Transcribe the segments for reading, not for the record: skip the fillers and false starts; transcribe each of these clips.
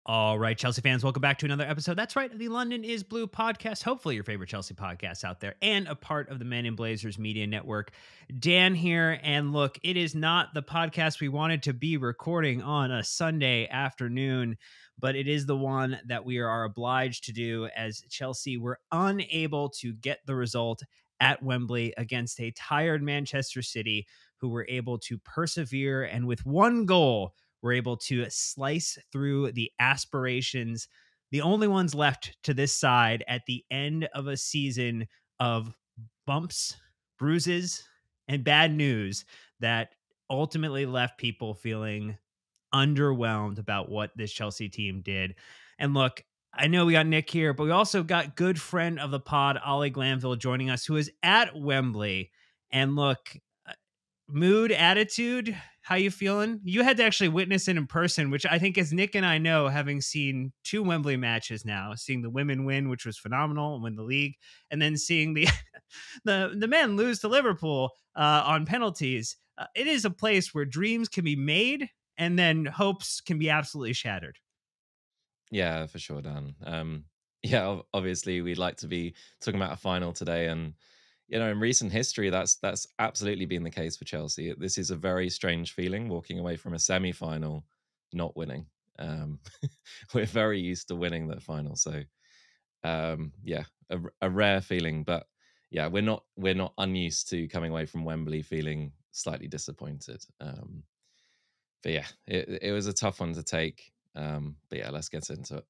All right, Chelsea fans, welcome back to another episode. That's right, the London is Blue podcast. Hopefully, your favorite Chelsea podcast out there and a part of the Men in Blazers Media Network. Dan here. And look, it is not the podcast we wanted to be recording on a Sunday afternoon, but it is the one that we are obliged to do as Chelsea were unable to get the result at Wembley against a tired Manchester City, who were able to persevere and with one goal were able to slice through the aspirations, the only ones left to this side at the end of a season of bumps, bruises, and bad news that ultimately left people feeling underwhelmed about what this Chelsea team did. And look, I know we got Nick here, but we also got good friend of the pod, Ollie Glanville, joining us, who is at Wembley. And look, mood, attitude, how you feeling? You had to actually witness it in person, which I think, as Nick and I know, having seen two Wembley matches now, seeing the women win, which was phenomenal, and win the league, and then seeing the the men lose to Liverpool on penalties. It is a place where dreams can be made and then hopes can be absolutely shattered. Yeah, for sure, Dan. Yeah, obviously, we'd like to be talking about a final today, and in recent history, that's absolutely been the case for Chelsea. This is a very strange feeling walking away from a semi-final, not winning. Um, we're very used to winning that final, so yeah, a rare feeling. But yeah, we're not unused to coming away from Wembley feeling slightly disappointed. But yeah, it was a tough one to take. But yeah, let's get into it.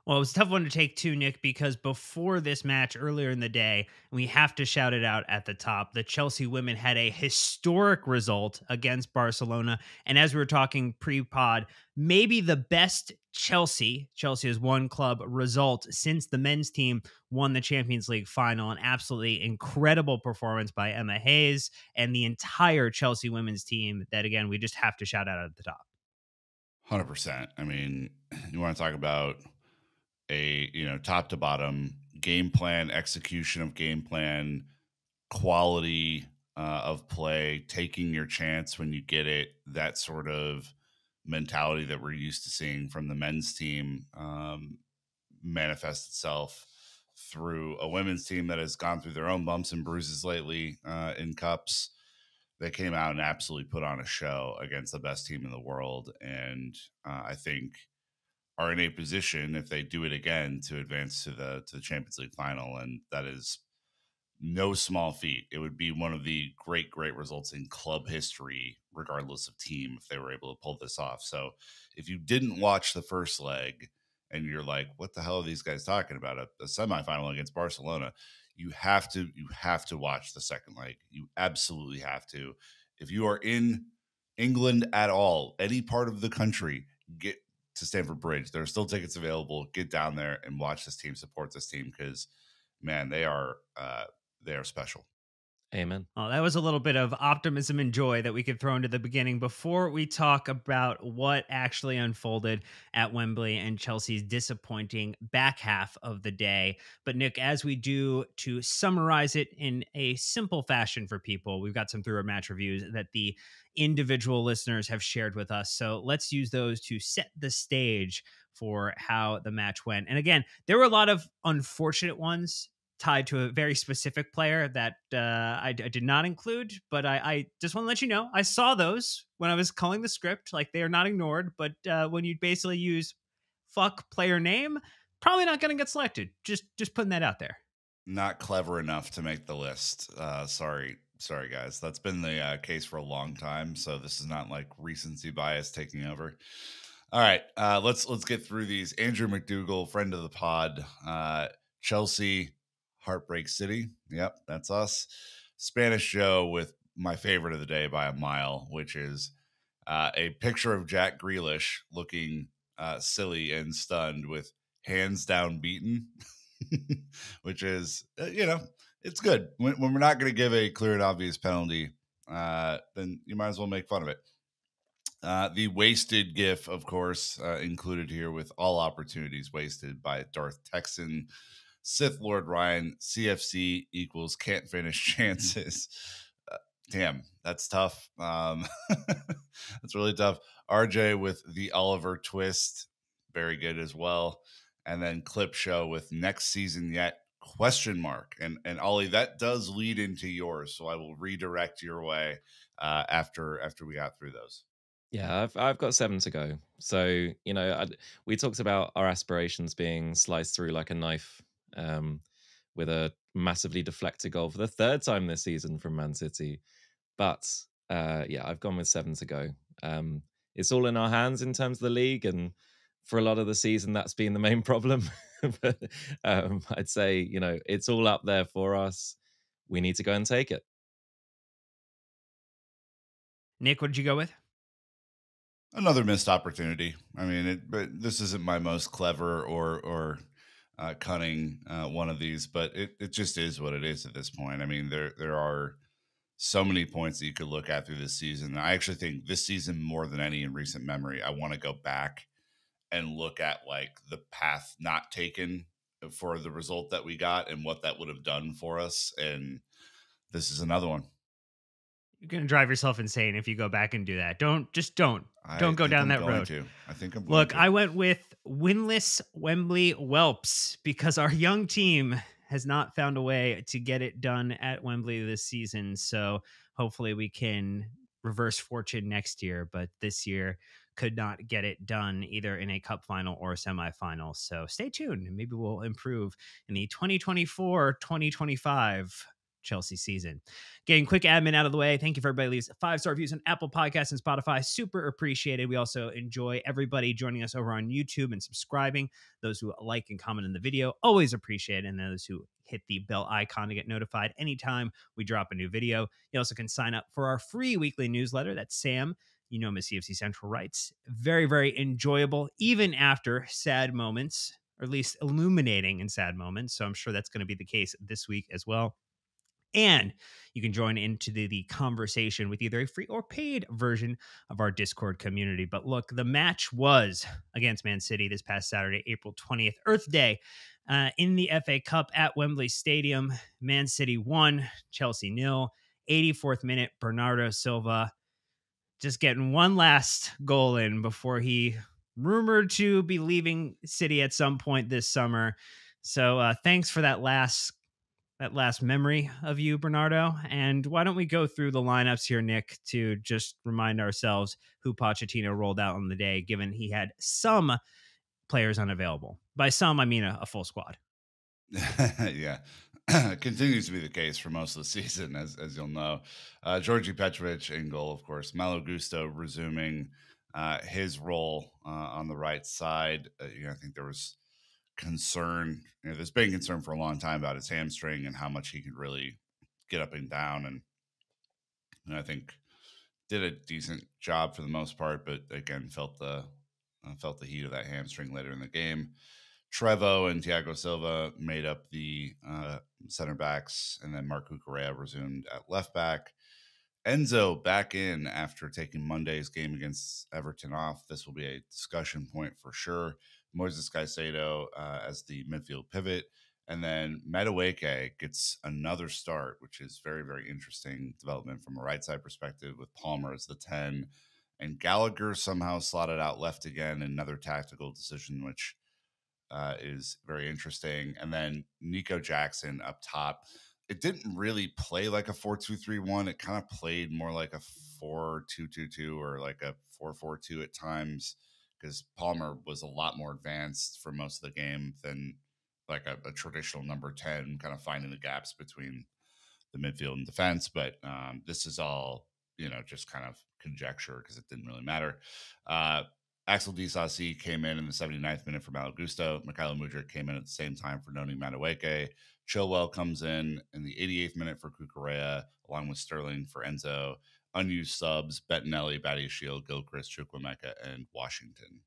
Well, it was a tough one to take too, Nick, because before this match earlier in the day, and we have to shout it out at the top, the Chelsea women had a historic result against Barcelona. And as we were talking pre-pod, maybe the best Chelsea has one club result since the men's team won the Champions League final. An absolutely incredible performance by Emma Hayes and the entire Chelsea women's team that, again, we just have to shout out at the top. 100%. I mean, you want to talk about a, top to bottom game plan, execution of game plan, quality of play, taking your chance when you get it, that sort of mentality that we're used to seeing from the men's team manifest itself through a women's team that has gone through their own bumps and bruises lately in cups. They came out and absolutely put on a show against the best team in the world. And I think are in a position, if they do it again, to advance to the Champions League final. And that is no small feat. It would be one of the great results in club history, regardless of team, if they were able to pull this off. So if you didn't watch the first leg and you're like, what the hell are these guys talking about? A semifinal against Barcelona. You have to watch the second leg. You absolutely have to. If you are in England at all, any part of the country, get to Stamford Bridge. There are still tickets available. Get down there and watch this team, support this team, because man, they are special. Amen. Oh, that was a little bit of optimism and joy that we could throw into the beginning before we talk about what actually unfolded at Wembley and Chelsea's disappointing back half of the day. But Nick, as we do to summarize it in a simple fashion for people, we've got some through our match reviews that the individual listeners have shared with us. So let's use those to set the stage for how the match went. And again, there were a lot of unfortunate ones tied to a very specific player that I did not include, but I just want to let you know I saw those when I was calling the script. Like, they are not ignored, but when you basically use fuck player name, probably not going to get selected. Just putting that out there. Not clever enough to make the list. Sorry, guys. That's been the case for a long time. So this is not like recency bias taking over. All right, let's get through these. Andrew McDougall, friend of the pod, Chelsea. Heartbreak City. Yep, that's us. Spanish Joe with my favorite of the day by a mile, which is a picture of Jack Grealish looking silly and stunned with hands down beaten, which is, it's good. When we're not going to give a clear and obvious penalty, then you might as well make fun of it. The wasted GIF, of course, included here with all opportunities wasted by Darth Texan. Sith Lord Ryan, CFC equals can't finish chances. Damn, that's tough. That's really tough. RJ with the Oliver twist, very good as well. And then Clip Show with next season yet question mark. And Ollie, that does lead into yours, so I will redirect your way after we got through those. Yeah, I've got 7 to go. So, we talked about our aspirations being sliced through like a knife, with a massively deflected goal for the third time this season from Man City. But yeah, I've gone with 7 to go. It's all in our hands in terms of the league, and for a lot of the season, that's been the main problem. But I'd say, it's all up there for us. We need to go and take it. Nick, what did you go with? Another missed opportunity. I mean, but this isn't my most clever or cunning one of these, but it just is what it is at this point. I mean, there are so many points that you could look at through this season. I actually think this season, more than any in recent memory, I want to go back and look at like the path not taken for the result that we got and what that would have done for us. And this is another one. You're going to drive yourself insane if you go back and do that. Don't go down that road. I think I'm going Look, to. I went with winless Wembley Whelps because our young team has not found a way to get it done at Wembley this season. So hopefully we can reverse fortune next year, but this year could not get it done either in a cup final or a semifinal. So stay tuned. Maybe we'll improve in the 2024-2025 Chelsea season. Getting quick admin out of the way. Thank you for everybody who leaves 5-star reviews on Apple Podcasts and Spotify. Super appreciated. We also enjoy everybody joining us over on YouTube and subscribing. Those who like and comment in the video, always appreciate it. And those who hit the bell icon to get notified anytime we drop a new video. You also can sign up for our free weekly newsletter. That's Sam. You know, Miss CFC Central writes. Very, very enjoyable, even after sad moments, or at least illuminating in sad moments. So I'm sure that's going to be the case this week as well. And you can join into the conversation with either a free or paid version of our Discord community. But look, the match was against Man City this past Saturday, April 20th, Earth Day, in the FA Cup at Wembley Stadium. Man City won, Chelsea 0. 84th minute, Bernardo Silva just getting one last goal in before he rumored to be leaving City at some point this summer. So thanks for that last memory of you, Bernardo. And why don't we go through the lineups here, Nick, to just remind ourselves who Pochettino rolled out on the day, given he had some players unavailable. By some, I mean a full squad. Yeah. Continues to be the case for most of the season, as you'll know. Georgi Petrovic in goal, of course. Malo Gusto resuming his role on the right side. I think there was concern. There's been concern for a long time about his hamstring and how much he could really get up and down. And I think did a decent job for the most part, but again felt the heat of that hamstring later in the game. Trevo and Thiago Silva made up the center backs, and then Marc Cucurella resumed at left back. Enzo back in after taking Monday's game against Everton off. This will be a discussion point for sure. Moises Caicedo as the midfield pivot. And then Madueke gets another start, which is very, very interesting development from a right side perspective with Palmer as the 10. And Gallagher somehow slotted out left again, another tactical decision, which is very interesting. And then Nico Jackson up top. It didn't really play like a 4-2-3-1. It kind of played more like a 4-2-2-2 or like a 4-4-2 at times, because Palmer was a lot more advanced for most of the game than like a traditional number 10, kind of finding the gaps between the midfield and defense. But this is all, just kind of conjecture because it didn't really matter. Axel Disasi came in the 79th minute for Malo Gusto. Mikhailo Mudryk came in at the same time for Noni Madueke. Chilwell comes in the 88th minute for Cucurella, along with Sterling for Enzo. Unused subs, Bettinelli, Badiashile, Gilchrist, Chukwuemeka, and Washington.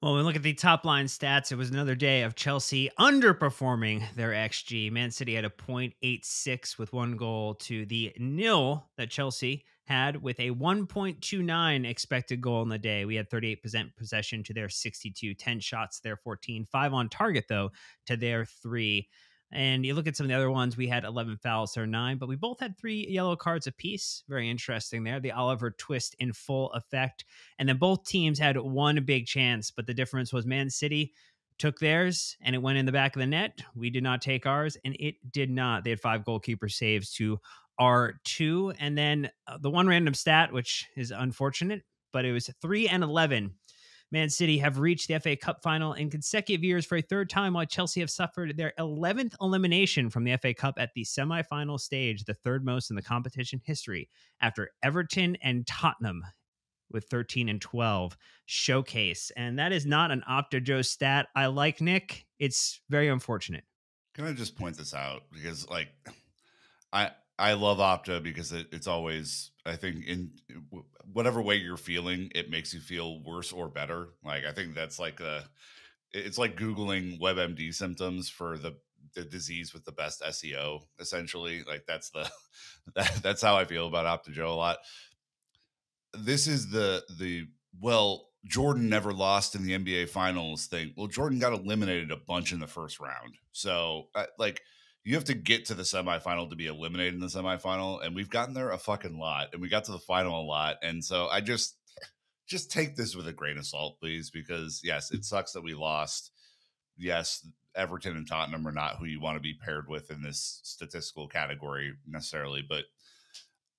Well, when we look at the top line stats, it was another day of Chelsea underperforming their XG. Man City had a 0.86 with one goal to the 0 that Chelsea had with a 1.29 expected goal in the day. We had 38% possession to their 62, 10 shots to their 14, 5 on target, though, to their 3. And you look at some of the other ones, we had 11 fouls or 9, but we both had 3 yellow cards apiece. Very interesting there. The Oliver twist in full effect. And then both teams had one big chance, but the difference was Man City took theirs and it went in the back of the net. We did not take ours, and it did not. They had 5 goalkeeper saves to our 2. And then the one random stat, which is unfortunate, but it was 3 and 11. Man City have reached the FA Cup final in consecutive years for a third time, while Chelsea have suffered their 11th elimination from the FA Cup at the semi-final stage, the third most in the competition history, after Everton and Tottenham with 13 and 12 showcase. And that is not an Opta Joe stat I like, Nick. It's very unfortunate. Can I just point this out? Because I love Opta because it's always, I think, in whatever way you're feeling, it makes you feel worse or better. Like, I think that's like it's like Googling WebMD symptoms for the disease with the best SEO, essentially. Like, that's that's how I feel about Opta Joe a lot. This is the well, Jordan never lost in the NBA finals thing. Well, Jordan got eliminated a bunch in the first round. So like, you have to get to the semifinal to be eliminated in the semifinal. And we've gotten there a fucking lot, and we got to the final a lot. And so I just take this with a grain of salt, please, because yes, it sucks that we lost. Yes, Everton and Tottenham are not who you want to be paired with in this statistical category necessarily, but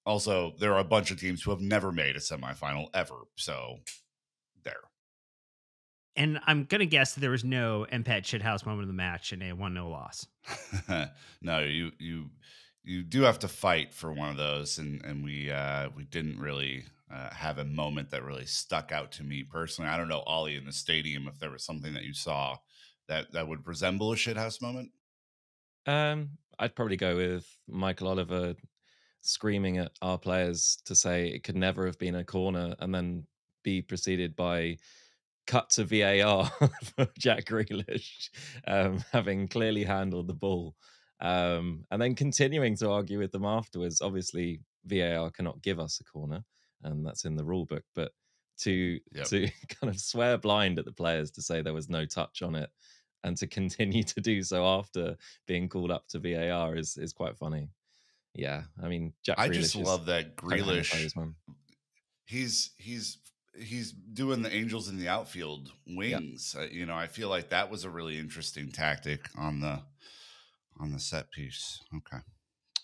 also there are a bunch of teams who have never made a semifinal ever. So there. And I'm going to guess that there was no MPET shithouse moment of the match and a 1-0 loss. No, you do have to fight for one of those, and we didn't really have a moment that really stuck out to me personally. I don't know, Ollie, in the stadium, if there was something that you saw that would resemble a shithouse moment. I'd probably go with Michael Oliver screaming at our players to say it could never have been a corner, and then be preceded by cut to VAR for Jack Grealish, having clearly handled the ball, and then continuing to argue with them afterwards. Obviously, VAR cannot give us a corner, and that's in the rule book. But to kind of swear blind at the players to say there was no touch on it, and to continue to do so after being called up to VAR is quite funny. Yeah, I mean, Jack Grealish, I just love that Grealish. Man. He's doing the angels in the outfield wings. Yeah. I feel like that was a really interesting tactic on the set piece. Okay.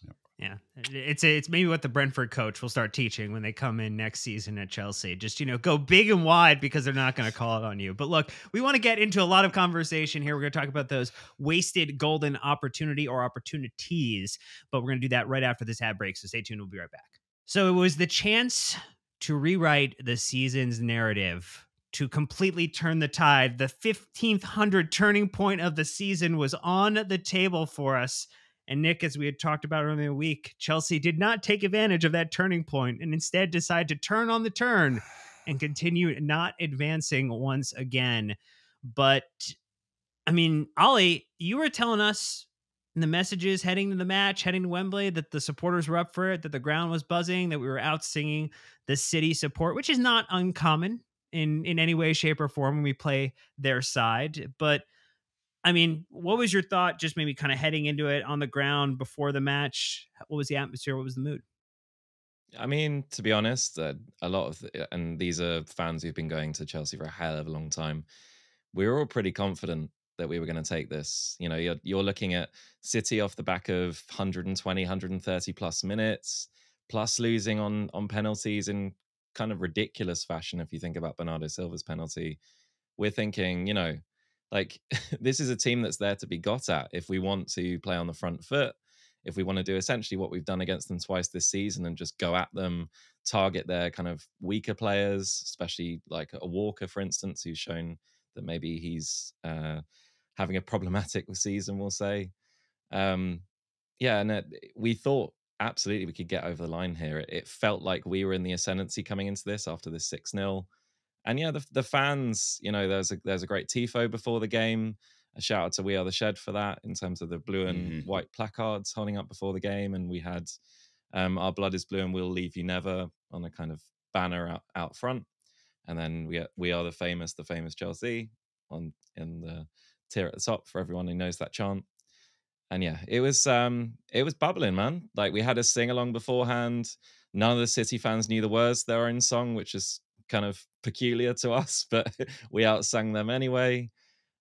Yep. Yeah, it's maybe what the Brentford coach will start teaching when they come in next season at Chelsea. Just, go big and wide, because they're not going to call it on you. But look, we want to get into a lot of conversation here. We're going to talk about those wasted golden opportunity or opportunities, but we're going to do that right after this ad break. So stay tuned. We'll be right back. So it was the chance to rewrite the season's narrative, to completely turn the tide. The 1500 turning point of the season was on the table for us. And Nick, as we had talked about earlier in the week, Chelsea did not take advantage of that turning point and instead decided to turn on the turn and continue not advancing once again. But, I mean, Ollie, you were telling us in the messages heading to the match, heading to Wembley, that the supporters were up for it, that the ground was buzzing, that we were out singing the City support, which is not uncommon in any way, shape, or form when we play their side. But I mean, what was your thought just maybe kind of heading into it on the ground before the match? What was the atmosphere? What was the mood? I mean, to be honest, a lot of, and these are fans who've been going to Chelsea for a hell of a long time, we were all pretty confident that we were going to take this. You're looking at City off the back of 120, 130 plus minutes, plus losing on penalties in kind of ridiculous fashion. If you think about Bernardo Silva's penalty, we're thinking, like, this is a team that's there to be got at if we want to play on the front foot, if we want to do essentially what we've done against them twice this season and just go at them, target their kind of weaker players, especially like a Walker, for instance, who's shown that maybe he's having a problematic season, we'll say. And we thought absolutely we could get over the line here. It felt like we were in the ascendancy coming into this after this 6-0. And yeah, the fans, there's a great tifo before the game. A shout out to We Are the Shed for that, in terms of the blue and white placards holding up before the game. And we had Our Blood is Blue and We'll Leave You Never on a kind of banner out front. And then we are the famous Chelsea in the tier at the top for everyone who knows that chant. And yeah, it was bubbling, man. Like we had a sing along beforehand. None of the City fans knew the words to their own song, which is kind of peculiar to us, but we outsang them anyway.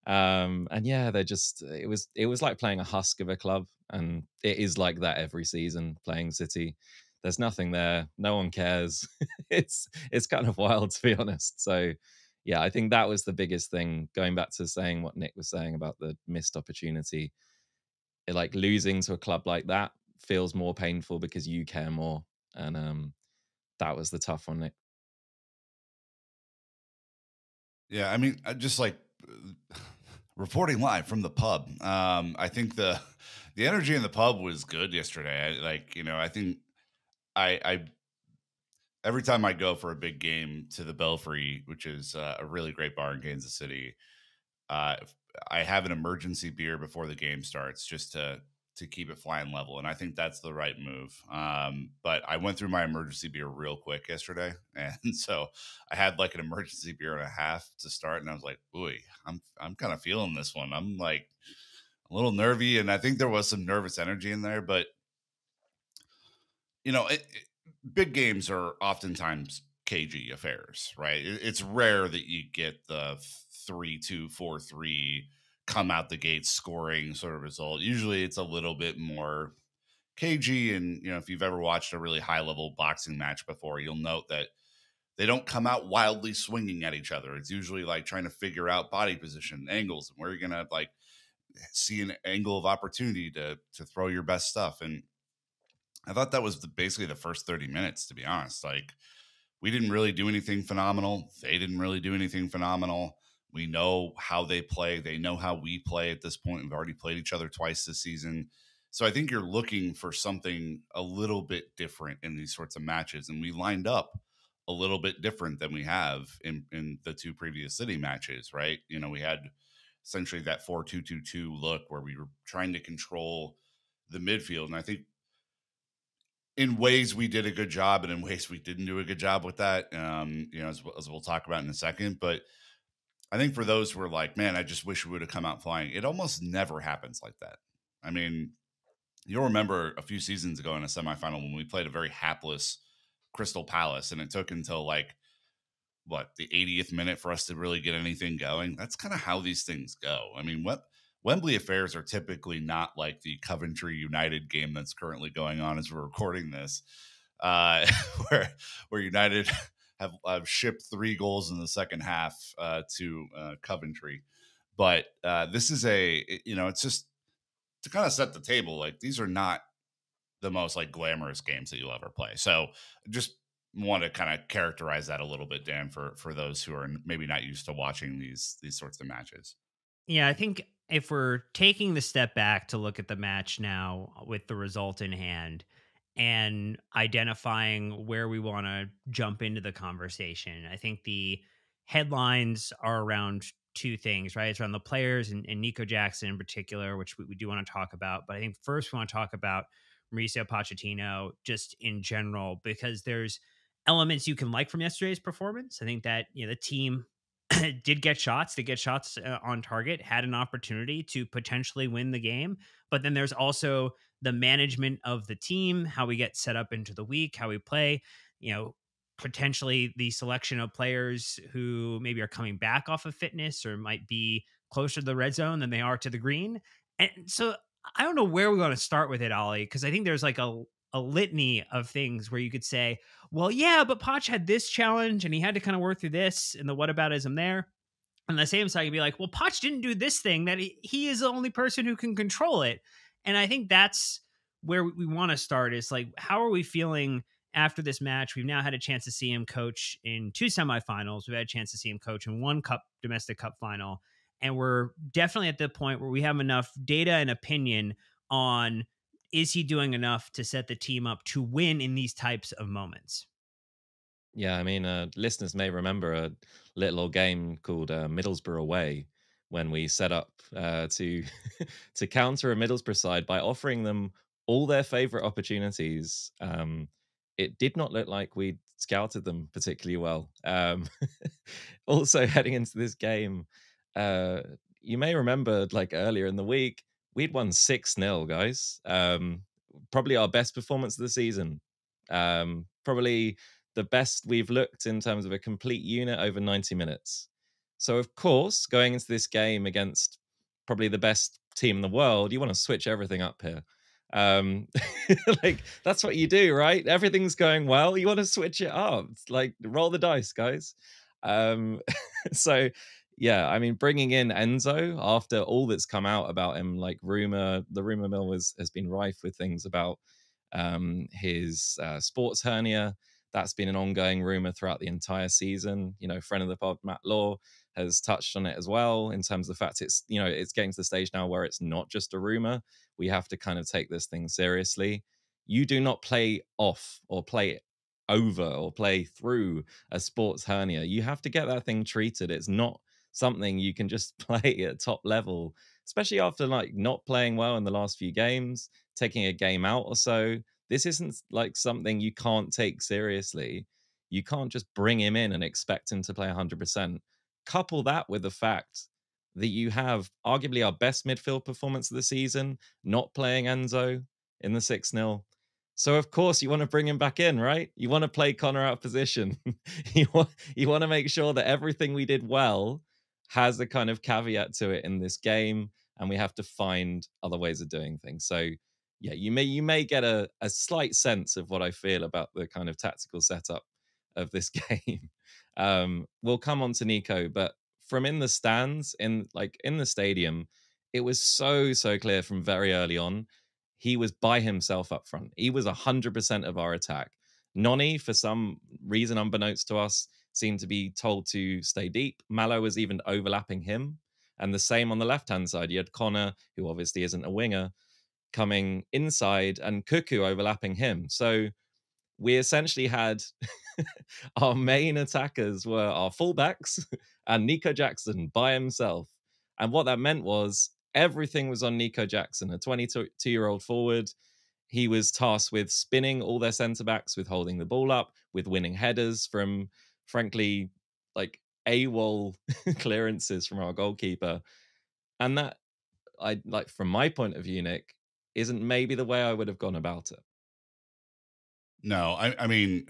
And yeah, they just it was like playing a husk of a club, and it is like that every season playing City. There's nothing there, no one cares. It's kind of wild, to be honest. So yeah, I think that was the biggest thing, going back to saying what Nick was saying about the missed opportunity. Like losing to a club like that feels more painful because you care more. And that was the tough one, Nick. Yeah, I mean, I just like reporting live from the pub. I think the energy in the pub was good yesterday. I think I every time I go for a big game to the Belfry, which is a really great bar in Kansas City, I have an emergency beer before the game starts just to keep it flying level, and I think that's the right move. But I went through my emergency beer real quick yesterday, and so I had like an emergency beer and a half to start, and I was like, "Boy, I'm kind of feeling this one." I'm like a little nervy, and I think there was some nervous energy in there, but you know, big games are oftentimes cagey affairs, right? It's rare that you get the 3-2, 4-3 come out the gate scoring sort of result. Usually it's a little bit more cagey. And, if you've ever watched a really high level boxing match before, you'll note that they don't come out wildly swinging at each other. It's usually like trying to figure out body position, angles, and where you're going to like see an angle of opportunity to throw your best stuff. And I thought that was basically the first 30 minutes, to be honest. Like, we didn't really do anything phenomenal. They didn't really do anything phenomenal. We know how they play. They know how we play at this point. We've already played each other twice this season. So I think you're looking for something a little bit different in these sorts of matches. And we lined up a little bit different than we have in the two previous City matches, right? We had essentially that 4-2-2-2 look where we were trying to control the midfield. And I think in ways we did a good job, and in ways we didn't do a good job with that. As we'll talk about in a second. But I think for those who are like, man, I just wish we would have come out flying, it almost never happens like that. I mean, you'll remember a few seasons ago in a semifinal when we played a very hapless Crystal Palace, and it took until like the 80th minute for us to really get anything going. That's kind of how these things go. I mean, what Wembley affairs are typically not like the Coventry United game that's currently going on as we're recording this, uh, where United have shipped 3 goals in the second half to Coventry. But this is it's just to kind of set the table. Like, these are not the most like glamorous games that you'll ever play. So just want to kind of characterize that a little bit, Dan, for those who are maybe not used to watching these sorts of matches. Yeah, I think if we're taking the step back to look at the match now with the result in hand and identifying where we want to jump into the conversation, I think the headlines are around two things, right? It's around the players and Nico Jackson in particular, which we do want to talk about. But I think first we want to talk about Mauricio Pochettino just in general, because there's elements you can like from yesterday's performance. I think that, the team did get shots on target, had an opportunity to potentially win the game. But then there's also the management of the team, how we get set up into the week, how we play, potentially the selection of players who maybe are coming back off of fitness or might be closer to the red zone than they are to the green. And so I don't know where we want to start with it, Ollie, because I think there's like a litany of things where you could say, well, yeah, but Poch had this challenge and he had to kind of work through this and the whataboutism there. On the same side, you'd be like, well, Poch didn't do this thing, that he is the only person who can control it. And I think that's where we want to start, is like, how are we feeling after this match? We've now had a chance to see him coach in 2 semifinals. We've had a chance to see him coach in 1 domestic cup final. And we're definitely at the point where we have enough data and opinion on, is he doing enough to set the team up to win in these types of moments? Yeah, I mean, listeners may remember a little old game called Middlesbrough Away, when we set up to to counter a Middlesbrough side by offering them all their favorite opportunities. It did not look like we scouted them particularly well. Also, heading into this game, you may remember, like earlier in the week, we'd won 6-0, guys. Probably our best performance of the season. Probably the best we've looked in terms of a complete unit over 90 minutes. So, of course, going into this game against probably the best team in the world, you want to switch everything up here. Um, like, that's what you do, right? Everything's going well. You want to switch it up. It's like, roll the dice, guys. Um, so, yeah, I mean, bringing in Enzo after all that's come out about him, like the rumor mill has been rife with things about his sports hernia. That's been an ongoing rumor throughout the entire season. You know, friend of the pod, Matt Law, has touched on it as well in terms of the fact it's getting to the stage now where it's not just a rumor. We have to kind of take this thing seriously. You do not play off or play over or play through a sports hernia. You have to get that thing treated. It's not something you can just play at top level, especially after like not playing well in the last few games, taking a game out or so. This isn't like something you can't take seriously. You can't just bring him in and expect him to play 100%. Couple that with the fact that you have arguably our best midfield performance of the season, not playing Enzo in the 6-0. So of course you want to bring him back in, right? You want to play Connor out of position. You want to make sure that everything we did well has a kind of caveat to it in this game, and we have to find other ways of doing things. So yeah, you may get a slight sense of what I feel about the kind of tactical setup of this game. We'll come on to Nico, but from in the stands, in the stadium, it was so clear from very early on. He was by himself up front. He was 100% of our attack. Noni, for some reason unbeknownst to us, seemed to be told to stay deep. Mallow was even overlapping him. And the same on the left-hand side. You had Connor, who obviously isn't a winger, coming inside, and Cuckoo overlapping him. So we essentially had our main attackers were our fullbacks and Nico Jackson by himself. And what that meant was everything was on Nico Jackson, a 22-year-old forward. He was tasked with spinning all their centre backs, with holding the ball up, with winning headers from, frankly, like AWOL clearances from our goalkeeper. And that, I like, from my point of view, Nick, isn't maybe the way I would have gone about it. No, I mean,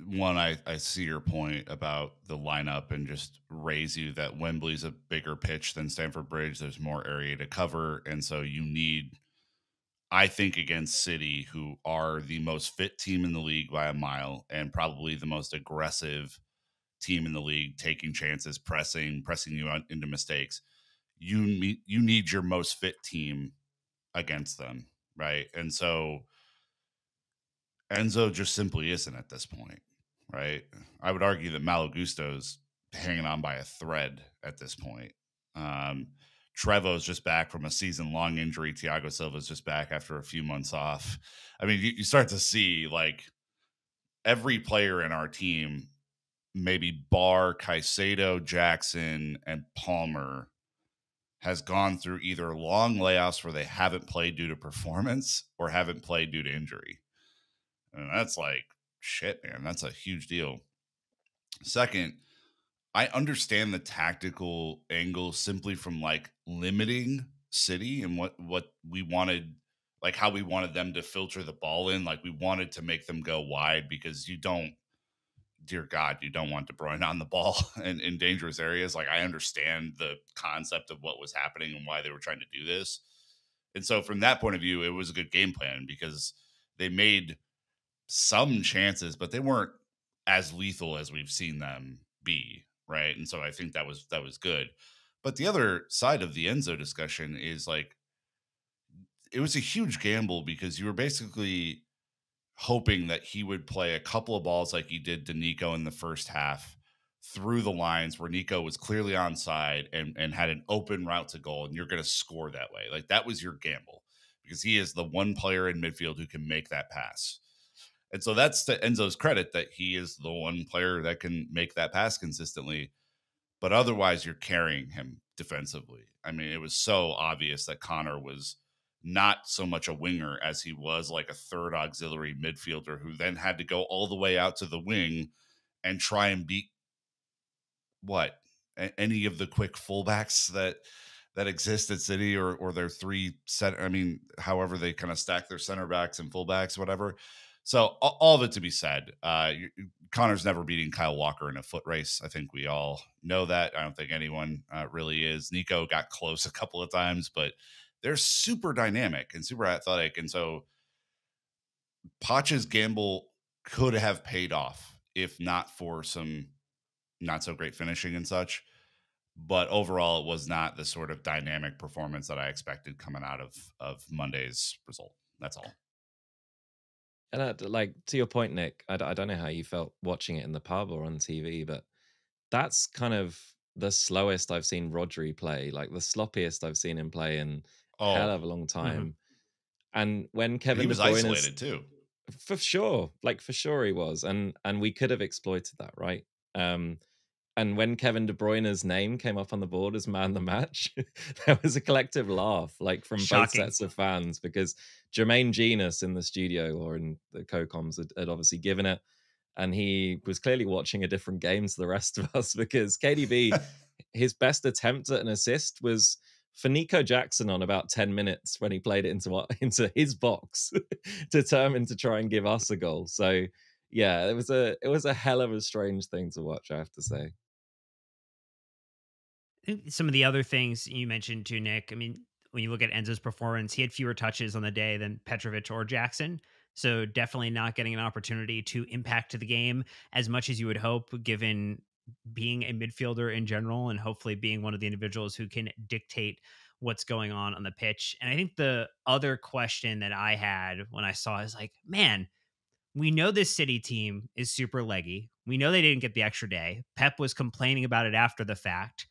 one, I see your point about the lineup and just raise you that Wembley's a bigger pitch than Stamford Bridge. There's more area to cover. And so you need, I think, against City, who are the most fit team in the league by a mile and probably the most aggressive team in the league, taking chances, pressing you into mistakes. You need your most fit team against them, right? And so Enzo just simply isn't at this point, right? I would argue that Malo Gusto's hanging on by a thread at this point. Trevo's just back from a season-long injury. Thiago Silva's just back after a few months off. I mean, you start to see like every player in our team, maybe bar Caicedo, Jackson, and Palmer, has gone through either long layoffs where they haven't played due to performance or haven't played due to injury. And that's like, shit, man. That's a huge deal. Second, I understand the tactical angle simply from like limiting City and what we wanted, like how we wanted them to filter the ball in. Like we wanted to make them go wide because you don't, dear God, you don't want De Bruyne on the ball in dangerous areas. Like I understand the concept of what was happening and why they were trying to do this. And so from that point of view, it was a good game plan because they made some chances, but they weren't as lethal as we've seen them be, right? And so I think that was good. But the other side of the Enzo discussion is like it was a huge gamble because you were basically hoping that he would play a couple of balls like he did to Nico in the first half through the lines where Nico was clearly onside and had an open route to goal, and you're going to score that way. Like that was your gamble because he is the one player in midfield who can make that pass. And so that's to Enzo's credit that he is the one player that can make that pass consistently. But otherwise, you're carrying him defensively. I mean, it was so obvious that Connor was not so much a winger as he was like a third auxiliary midfielder who then had to go all the way out to the wing and try and beat any of the quick fullbacks that exist at City, or their three set. I mean, however they kind of stack their center backs and fullbacks, whatever. So all of it to be said, Connor's never beating Kyle Walker in a foot race. I think we all know that. I don't think anyone really is. Nico got close a couple of times, but they're super dynamic and super athletic. And so Pacha's gamble could have paid off if not for some not so great finishing and such. But overall, it was not the sort of dynamic performance that I expected coming out of Monday's result. That's all. And like to your point, Nick, I don't know how you felt watching it in the pub or on TV, but that's kind of the slowest I've seen Rodri play, like the sloppiest I've seen him play in hell Oh, of a long Mhm. time. And when and he Kevin De was Bruyne's isolated too. for sure, like for sure he was, and we could have exploited that, right? Um, and when Kevin De Bruyne's name came up on the board as man the match, there was a collective laugh, like from both Shocking. sets of fans, because Jermaine Genius in the studio or in the co-coms had obviously given it, and he was clearly watching a different game to the rest of us because KDB, his best attempt at an assist was for Nico Jackson on about 10 minutes when he played it into his box, determined to try and give us a goal. So yeah, it was a hell of a strange thing to watch, I have to say. I think some of the other things you mentioned too, Nick. I mean, when you look at Enzo's performance, he had fewer touches on the day than Petrovic or Jackson. So definitely not getting an opportunity to impact the game as much as you would hope, given being a midfielder in general and hopefully being one of the individuals who can dictate what's going on the pitch. And I think the other question that I had when I saw is like, man, we know this City team is super leggy. We know they didn't get the extra day. Pep was complaining about it after the fact.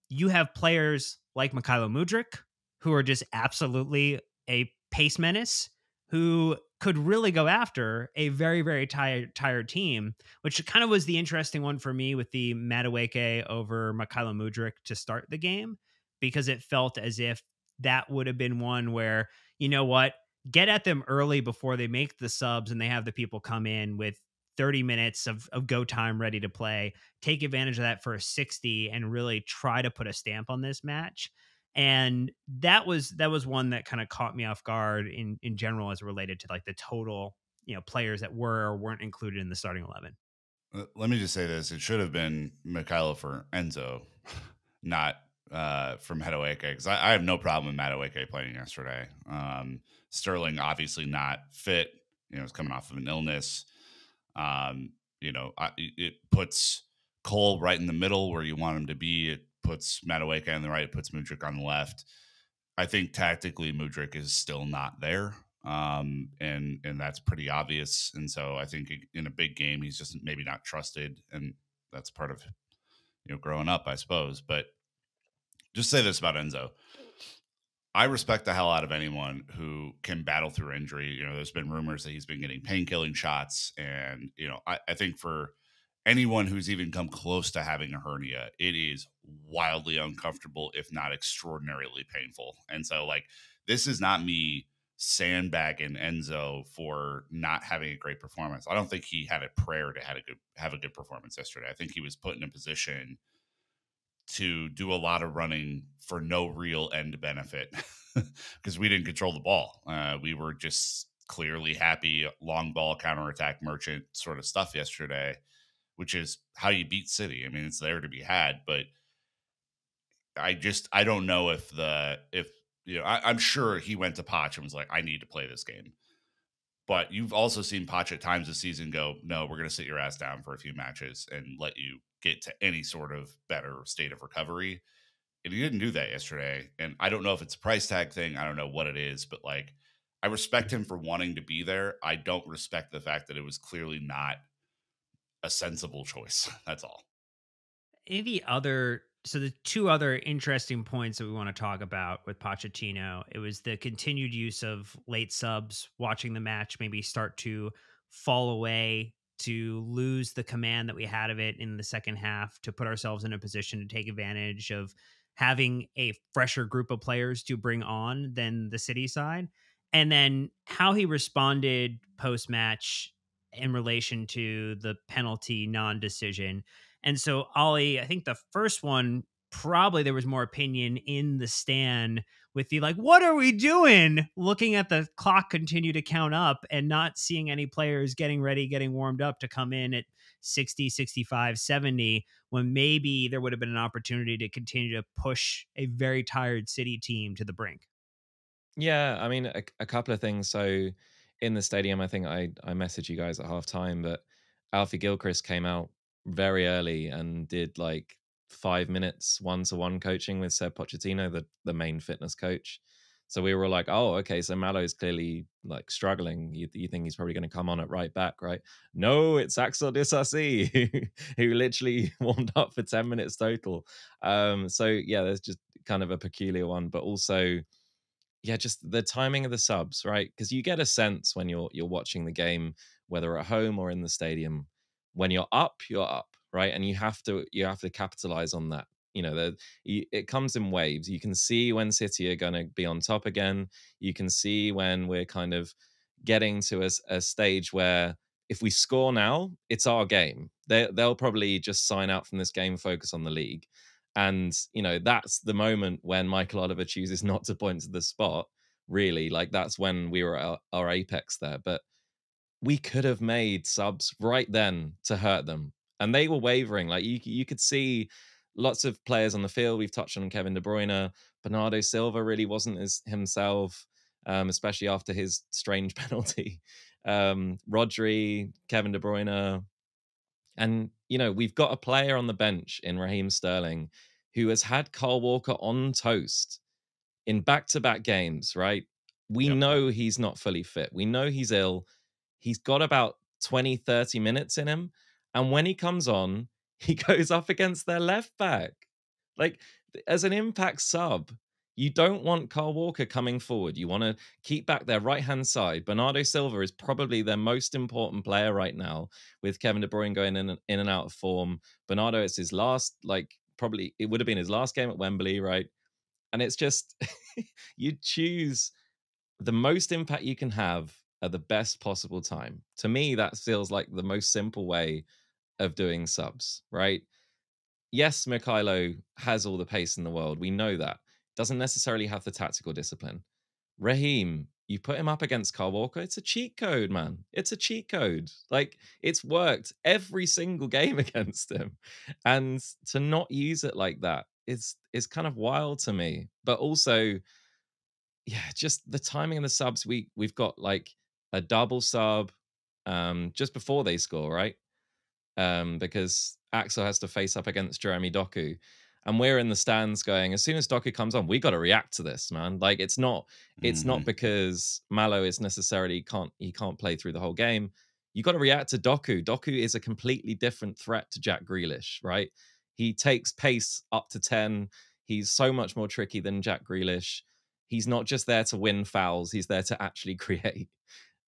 You have players like Mikhailo Mudryk, who are just absolutely a pace menace, who could really go after a very, very tired team, which kind of was the interesting one for me with the Madueke over Mikhailo Mudryk to start the game, because it felt as if that would have been one where, you know what, get at them early before they make the subs and they have the people come in with 30 minutes of go time ready to play, take advantage of that for a 60 and really try to put a stamp on this match. And that was one that kind of caught me off guard in general as it related to like the total, players that were or weren't included in the starting 11. Let me just say this: it should have been Mikhailo for Enzo, not from Madueke, because I have no problem with Madueke playing yesterday. Sterling obviously not fit. He's coming off of an illness. It puts Cole right in the middle where you want him to be. It puts Madueke on the right. It puts Mudryk on the left. I think tactically Mudryk is still not there, and that's pretty obvious. And so I think in a big game he's just maybe not trusted, and that's part of growing up, I suppose. But just say this about Enzo: I respect the hell out of anyone who can battle through injury. There's been rumors that he's been getting pain killing shots. And, I think for anyone who's even come close to having a hernia, it is wildly uncomfortable, if not extraordinarily painful. And so, like, this is not me sandbagging Enzo for not having a great performance. I don't think he had a prayer to have a good performance yesterday. I think he was put in a position to do a lot of running for no real end benefit because we didn't control the ball. We were just clearly happy long ball counterattack merchant sort of stuff yesterday, which is how you beat City. I mean, it's there to be had, but I don't know I'm sure he went to Poch and was like, I need to play this game. But you've also seen Poch at times this season go, no, we're going to sit your ass down for a few matches and let you get to any sort of better state of recovery. And he didn't do that yesterday. And I don't know if it's a price tag thing. I don't know what it is, but like, I respect him for wanting to be there. I don't respect the fact that it was clearly not a sensible choice. That's all. The two other interesting points that we want to talk about with Pochettino, it was the continued use of late subs, watching the match maybe start to fall away, to lose the command that we had of it in the second half, to put ourselves in a position to take advantage of having a fresher group of players to bring on than the City side. And then how he responded post match in relation to the penalty non decision. And so, Ollie, I think the first one probably there was more opinion in the stand with the like, what are we doing? Looking at the clock continue to count up and not seeing any players getting ready, getting warmed up to come in at 60, 65, 70, when maybe there would have been an opportunity to continue to push a very tired City team to the brink. Yeah, I mean, a couple of things. So in the stadium, I think I messaged you guys at halftime, but Alfie Gilchrist came out very early and did like 5 minutes one-to-one coaching with Seb Pochettino, the main fitness coach. So we were like, oh, okay, so Malo's clearly like struggling. You think he's probably going to come on at right back, right? No, it's Axel Disasi who literally warmed up for 10 minutes total. So yeah, there's just kind of a peculiar one, but also yeah, just the timing of the subs, right? Because you get a sense when you're watching the game, whether at home or in the stadium, when you're up, right? And you have to capitalize on that. It comes in waves. You can see when City are going to be on top again. You can see when we're kind of getting to a stage where if we score now, it's our game. They'll probably just sign out from this game, focus on the league. And, that's the moment when Michael Oliver chooses not to point to the spot, really. Like, that's when we were at our apex there. But we could have made subs right then to hurt them. And they were wavering. Like, you could see lots of players on the field. We've touched on Kevin De Bruyne. Bernardo Silva really wasn't as himself, especially after his strange penalty. Rodri, Kevin De Bruyne, and, we've got a player on the bench in Raheem Sterling who has had Kyle Walker on toast in back-to-back games, right? We Yep. know he's not fully fit. We know he's ill. He's got about 20, 30 minutes in him. And when he comes on, he goes up against their left back. Like, as an impact sub, you don't want Kyle Walker coming forward. You want to keep back their right-hand side. Bernardo Silva is probably their most important player right now, with Kevin De Bruyne going in and out of form. Bernardo, it's his last, probably, it would have been his last game at Wembley, right? And it's just, you choose the most impact you can have at the best possible time. To me, that feels like the most simple way of doing subs, right? Yes, Mikhailo has all the pace in the world. We know that. Doesn't necessarily have the tactical discipline. Raheem, you put him up against Kyle Walker, it's a cheat code, man. It's a cheat code. Like, it's worked every single game against him. And to not use it like that is kind of wild to me. But also, yeah, just the timing of the subs. We've got like a double sub just before they score, right? Because Axel has to face up against Jeremy Doku. And we're in the stands going, as soon as Doku comes on, we got to react to this, man. Like, it's not Mhm. because Malo is necessarily can't play through the whole game. You got to react to Doku. Doku is a completely different threat to Jack Grealish, right? He takes pace up to 10. He's so much more tricky than Jack Grealish. He's not just there to win fouls, he's there to actually create.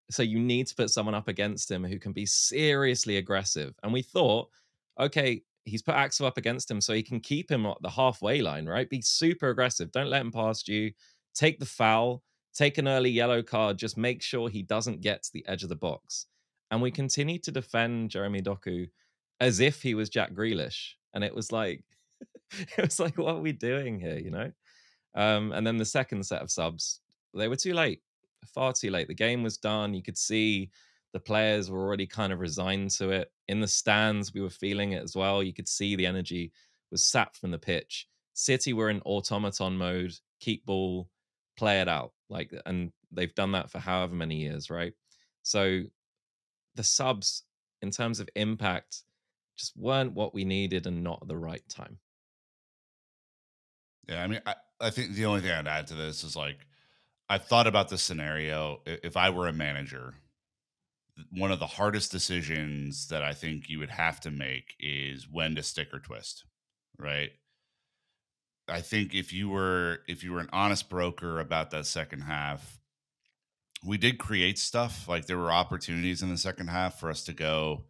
So you need to put someone up against him who can be seriously aggressive. And we thought, okay, he's put Axel up against him so he can keep him at the halfway line, right? Be super aggressive. Don't let him past you. Take the foul, take an early yellow card. Just make sure he doesn't get to the edge of the box. And we continued to defend Jeremy Doku as if he was Jack Grealish. And it was like, it was like, what are we doing here, and then the second set of subs, they were too late, far too late. The game was done. You could see the players were already kind of resigned to it. In the stands, we were feeling it as well. You could see the energy was sapped from the pitch. City were in automaton mode, keep ball, play it out. And they've done that for however many years, right? So the subs, in terms of impact, just weren't what we needed and not at the right time. Yeah, I mean, I think the only thing I'd add to this is like, I've thought about this scenario. If I were a manager, one of the hardest decisions that I think you would have to make is when to stick or twist, right? I think if you were an honest broker about that second half, we did create stuff. Like, there were opportunities in the second half for us to go,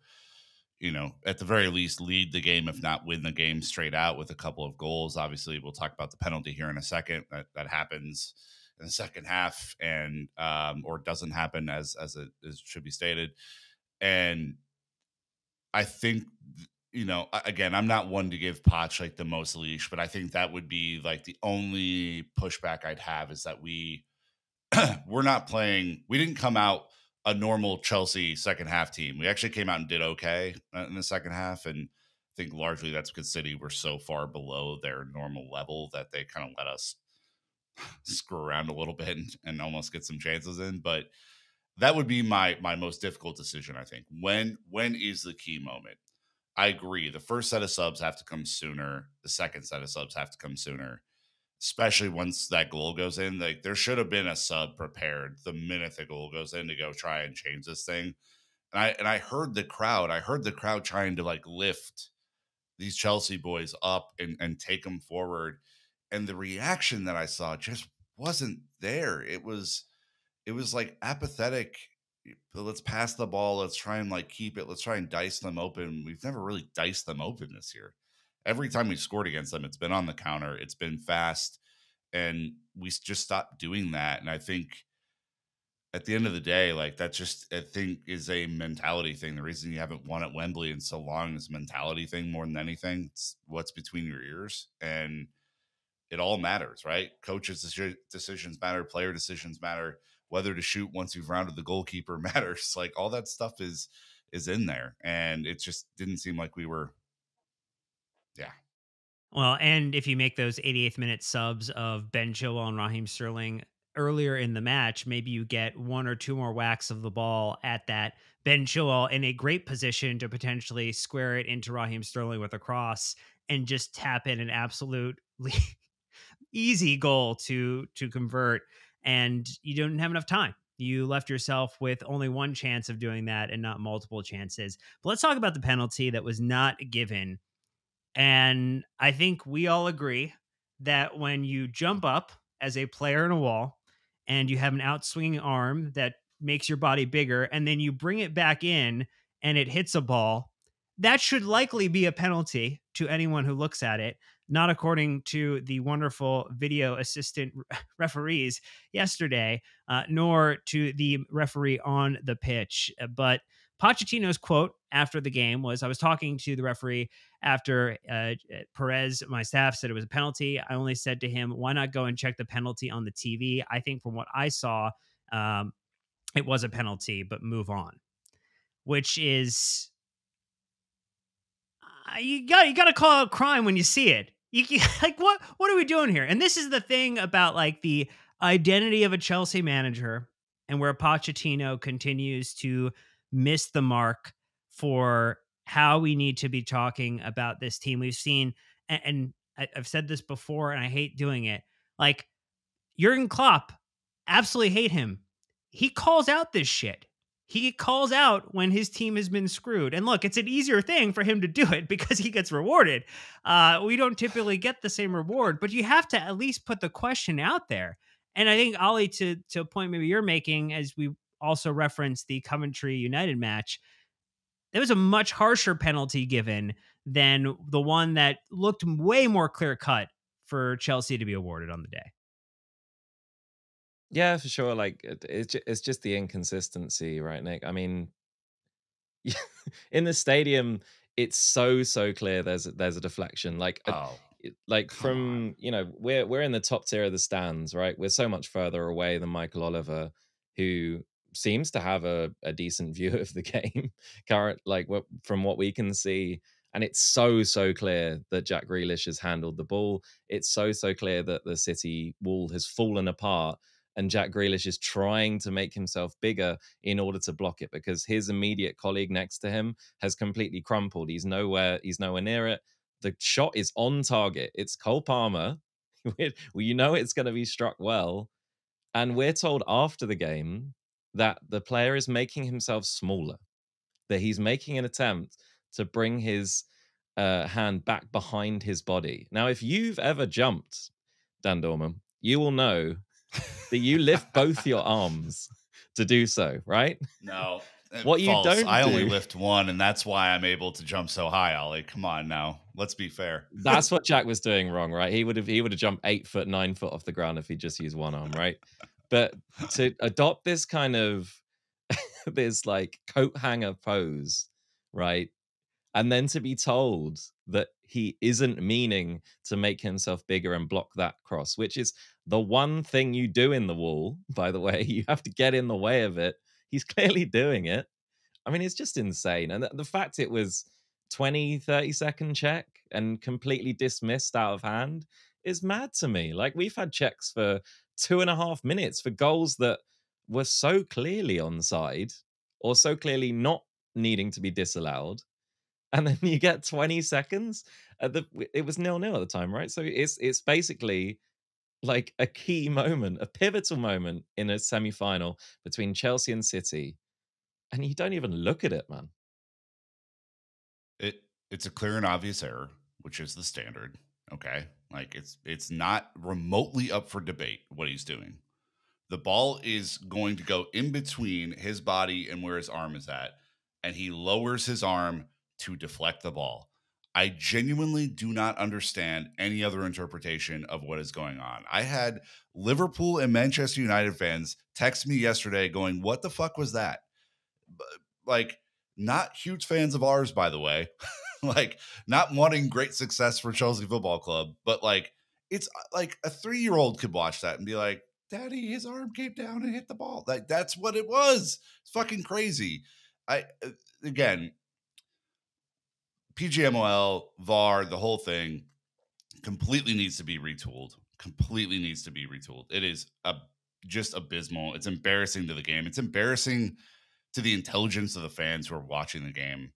at the very least, lead the game, if not win the game straight out with a couple of goals. Obviously, we'll talk about the penalty here in a second. That happens in the second half, and or doesn't happen as it should be stated. And I think, again, I'm not one to give Poch like the most leash, but I think that would be like the only pushback I'd have is that we're not playing. We didn't come out a normal Chelsea second half team. We actually came out and did okay in the second half, and I think largely that's because City were so far below their normal level that they kind of let us screw around a little bit and almost get some chances in. But that would be my most difficult decision. I think when is the key moment? I agree. The first set of subs have to come sooner. The second set of subs have to come sooner, especially once that goal goes in. Like there should have been a sub prepared the minute the goal goes in to go try and change this thing. And I heard the crowd. I heard the crowd trying to like lift these Chelsea boys up and take them forward. And the reaction that I saw just wasn't there. It was like apathetic. Let's pass the ball. Let's try and like keep it. Let's try and dice them open. We've never really diced them open this year. Every time we've scored against them, it's been on the counter. It's been fast. And we just stopped doing that. And I think at the end of the day, like that just I think is a mentality thing. The reason you haven't won at Wembley in so long is a mentality thing more than anything. It's what's between your ears. And it all matters, right? Coaches' decisions matter, player decisions matter. Whether to shoot once you've rounded the goalkeeper matters. Like all that stuff is in there, and it just didn't seem like we were. Yeah, Well, and if you make those 88th minute subs of Ben Chilwell and Raheem Sterling earlier in the match, maybe you get one or two more whacks of the ball at that. Ben Chilwell in a great position to potentially square it into Raheem Sterling with a cross and just tap in an absolutely easy goal to convert. And you don't have enough time. You left yourself with only one chance of doing that and not multiple chances. But let's talk about the penalty that was not given, and I think we all agree that when you jump up as a player in a wall and you have an outswinging arm that makes your body bigger, and then you bring it back in and it hits a ball, that should likely be a penalty to anyone who looks at it, not according to the wonderful video assistant referees yesterday, nor to the referee on the pitch. But Pochettino's quote after the game was, I was talking to the referee after Perez, my staff, said it was a penalty. I only said to him, why not go and check the penalty on the TV? I think from what I saw, it was a penalty, but move on. Which is, you got to call out crime when you see it. Like, what are we doing here? And this is the thing about like the identity of a Chelsea manager, and where Pochettino continues to miss the mark for how we need to be talking about this team. We've seen, and I've said this before, and I hate doing it. Like Jurgen Klopp, absolutely hate him. He calls out this shit. He calls out when his team has been screwed. And look, it's an easier thing for him to do it because he gets rewarded. We don't typically get the same reward, but you have to at least put the question out there. And I think, Ollie, to a point maybe you're making, as we also referenced the Coventry United match, there was a much harsher penalty given than the one that looked way more clear cut for Chelsea to be awarded on the day. Yeah, for sure. Like it's just the inconsistency, right, Nick? I mean, in the stadium, it's so clear. There's a deflection. Oh, Like come on. from we're in the top tier of the stands, right? We're so much further away than Michael Oliver, who seems to have a decent view of the game, current from what we can see. And it's so clear that Jack Grealish has handled the ball. It's so clear that the City wall has fallen apart, and Jack Grealish is trying to make himself bigger in order to block it because his immediate colleague next to him has completely crumpled. He's nowhere near it. The shot is on target. It's Cole Palmer. You know it's going to be struck well. And we're told after the game that the player is making himself smaller, that he's making an attempt to bring his hand back behind his body. Now, if you've ever jumped, Dan Dorman, you will know that you lift both your arms to do so, right? No. What you False. don't I do, only lift one, and that's why I'm able to jump so high, Ollie. Come on now. Let's be fair. that's what Jack was doing wrong, right? He would have jumped 8 foot, 9 foot off the ground if he just used one arm, right? But to adopt this kind of this like coat hanger pose, right? And then to be told that he isn't meaning to make himself bigger and block that cross, which is the one thing you do in the wall, by the way, you have to get in the way of it. He's clearly doing it. I mean, it's just insane. And the fact it was 20, 30-second check and completely dismissed out of hand is mad to me. Like, we've had checks for 2.5 minutes for goals that were so clearly onside or so clearly not needing to be disallowed. And then you get 20 seconds. It was 0-0 at the time, right? So it's basically like a key moment, a pivotal moment in a semi-final between Chelsea and City, and you don't even look at it, man. It's a clear and obvious error, which is the standard. Okay, like it's not remotely up for debate what he's doing. The ball is going to go in between his body and where his arm is at, and he lowers his arm to deflect the ball. I genuinely do not understand any other interpretation of what is going on. I had Liverpool and Manchester United fans text me yesterday going, "What the fuck was that?" Like, not huge fans of ours, by the way. Like, not wanting great success for Chelsea Football Club, but like, it's like a 3-year-old could watch that and be like, "Daddy, his arm came down and hit the ball." Like, that's what it was. It's fucking crazy. Again, PGMOL, VAR, the whole thing completely needs to be retooled. Completely needs to be retooled. It is just abysmal. It's embarrassing to the game. It's embarrassing to the intelligence of the fans who are watching the game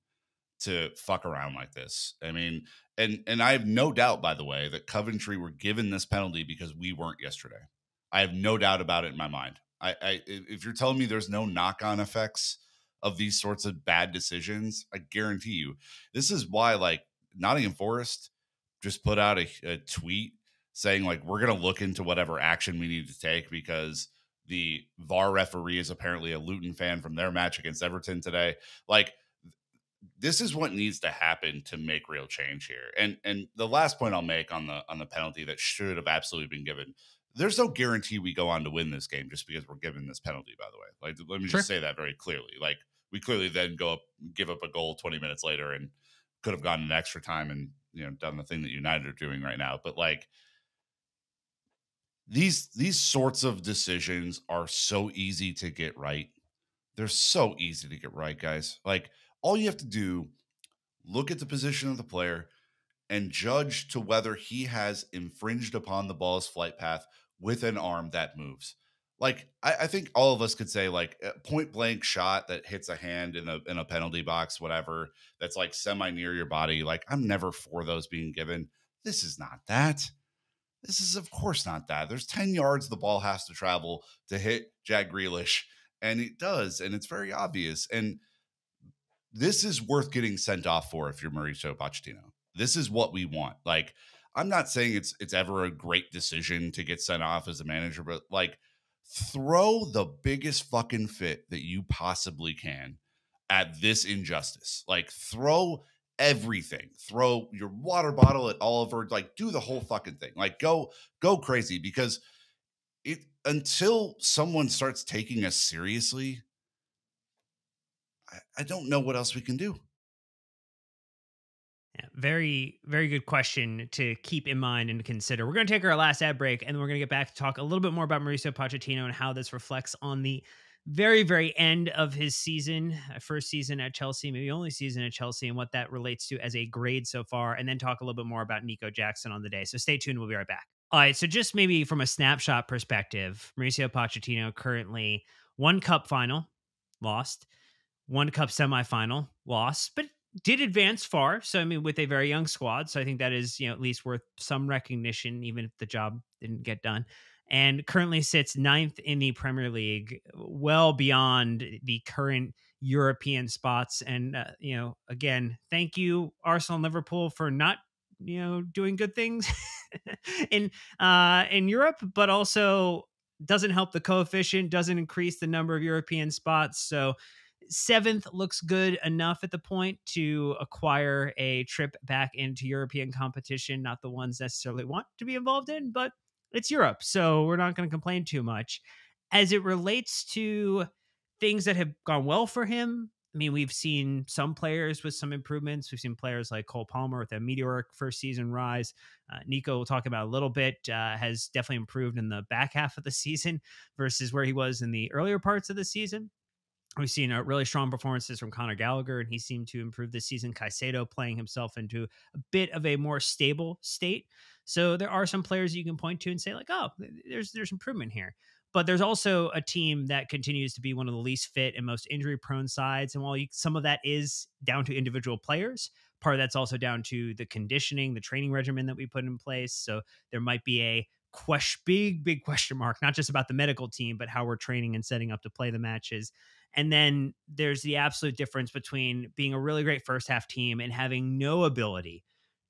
to fuck around like this. I mean, and I have no doubt, by the way, that Coventry were given this penalty because we weren't yesterday. I have no doubt about it in my mind. If you're telling me there's no knock-on effects of these sorts of bad decisions, I guarantee you, this is why, like, Nottingham Forest just put out a tweet saying, like, we're going to look into whatever action we need to take because the VAR referee is apparently a Luton fan from their match against Everton today. Like, this is what needs to happen to make real change here. And the last point I'll make on the penalty that should have absolutely been given. There's no guarantee we go on to win this game just because we're given this penalty, by the way. Like, let me just say that very clearly. Like, we clearly then give up a goal 20 minutes later and could have gone an extra time and, done the thing that United are doing right now. But like, these sorts of decisions are so easy to get right. They're so easy to get right, guys. Like, all you have to do, look at the position of the player and judge to whether he has infringed upon the ball's flight path with an arm that moves. Like, I think all of us could say, like, a point blank shot that hits a hand in a penalty box, whatever, that's like semi near your body. Like, I'm never for those being given. This is not that. This is, of course, not that. There's 10 yards the ball has to travel to hit Jack Grealish, and it does, and it's very obvious. And this is worth getting sent off for if you're Mauricio Pochettino. This is what we want. Like, I'm not saying it's ever a great decision to get sent off as a manager, but like, throw the biggest fucking fit that you possibly can at this injustice. Like, throw everything. Throw your water bottle at Oliver. Like, do the whole fucking thing. Like, go crazy, because until someone starts taking us seriously, I don't know what else we can do. Yeah, very, very good question to keep in mind and to consider. We're going to take our last ad break, and then we're going to get back to talk a little bit more about Mauricio Pochettino and how this reflects on the very, very end of his season, first season at Chelsea, maybe only season at Chelsea, and what that relates to as a grade so far, and then talk a little bit more about Nico Jackson on the day. So stay tuned. We'll be right back. All right. So just maybe from a snapshot perspective, Mauricio Pochettino currently one cup final, lost, one cup semifinal, lost, but did advance far. So, I mean, with a very young squad. So I think that is, at least worth some recognition, even if the job didn't get done. And currently sits 9th in the Premier League, well beyond the current European spots. And, again, thank you, Arsenal and Liverpool, for not, doing good things in Europe, but also doesn't help the coefficient, doesn't increase the number of European spots. So 7th looks good enough at the point to acquire a trip back into European competition, not the ones necessarily want to be involved in, but it's Europe, so we're not going to complain too much. As it relates to things that have gone well for him, I mean, we've seen some players with some improvements. We've seen players like Cole Palmer with a meteoric first season rise. Nico, we'll talk about a little bit, has definitely improved in the back half of the season versus where he was in the earlier parts of the season. We've seen really strong performances from Conor Gallagher, and he seemed to improve this season. Caicedo playing himself into a bit of a more stable state. So there are some players you can point to and say, like, oh, there's improvement here. But there's also a team that continues to be one of the least fit and most injury prone sides. And while some of that is down to individual players, part of that's also down to the conditioning, the training regimen that we put in place. So there might be a big question mark, not just about the medical team, but how we're training and setting up to play the matches. And then there's the absolute difference between being a really great first half team and having no ability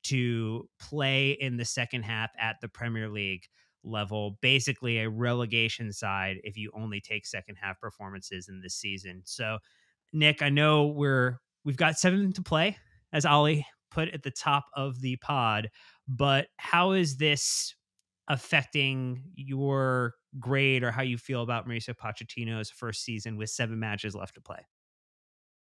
to play in the second half at the Premier League level, basically a relegation side if you only take second half performances in this season. So, Nick, I know we've got 7 to play, as Ollie put at the top of the pod, but how is this affecting your grade or how you feel about Mauricio Pochettino's first season with 7 matches left to play?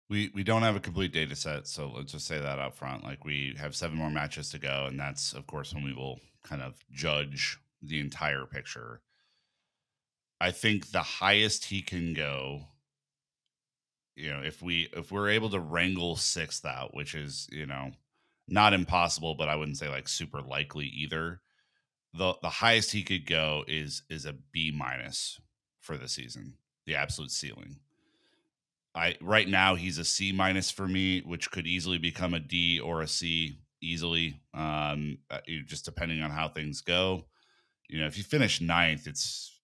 We don't have a complete data set, so let's just say that up front. Like, we have 7 more matches to go, and that's of course when we will kind of judge the entire picture. I think the highest he can go, if we're able to wrangle 6th out, which is, not impossible, but I wouldn't say like super likely either. The highest he could go is a B minus for the season, the absolute ceiling. Right now he's a C minus for me, which could easily become a D or a C easily, just depending on how things go. If you finish 9th, it's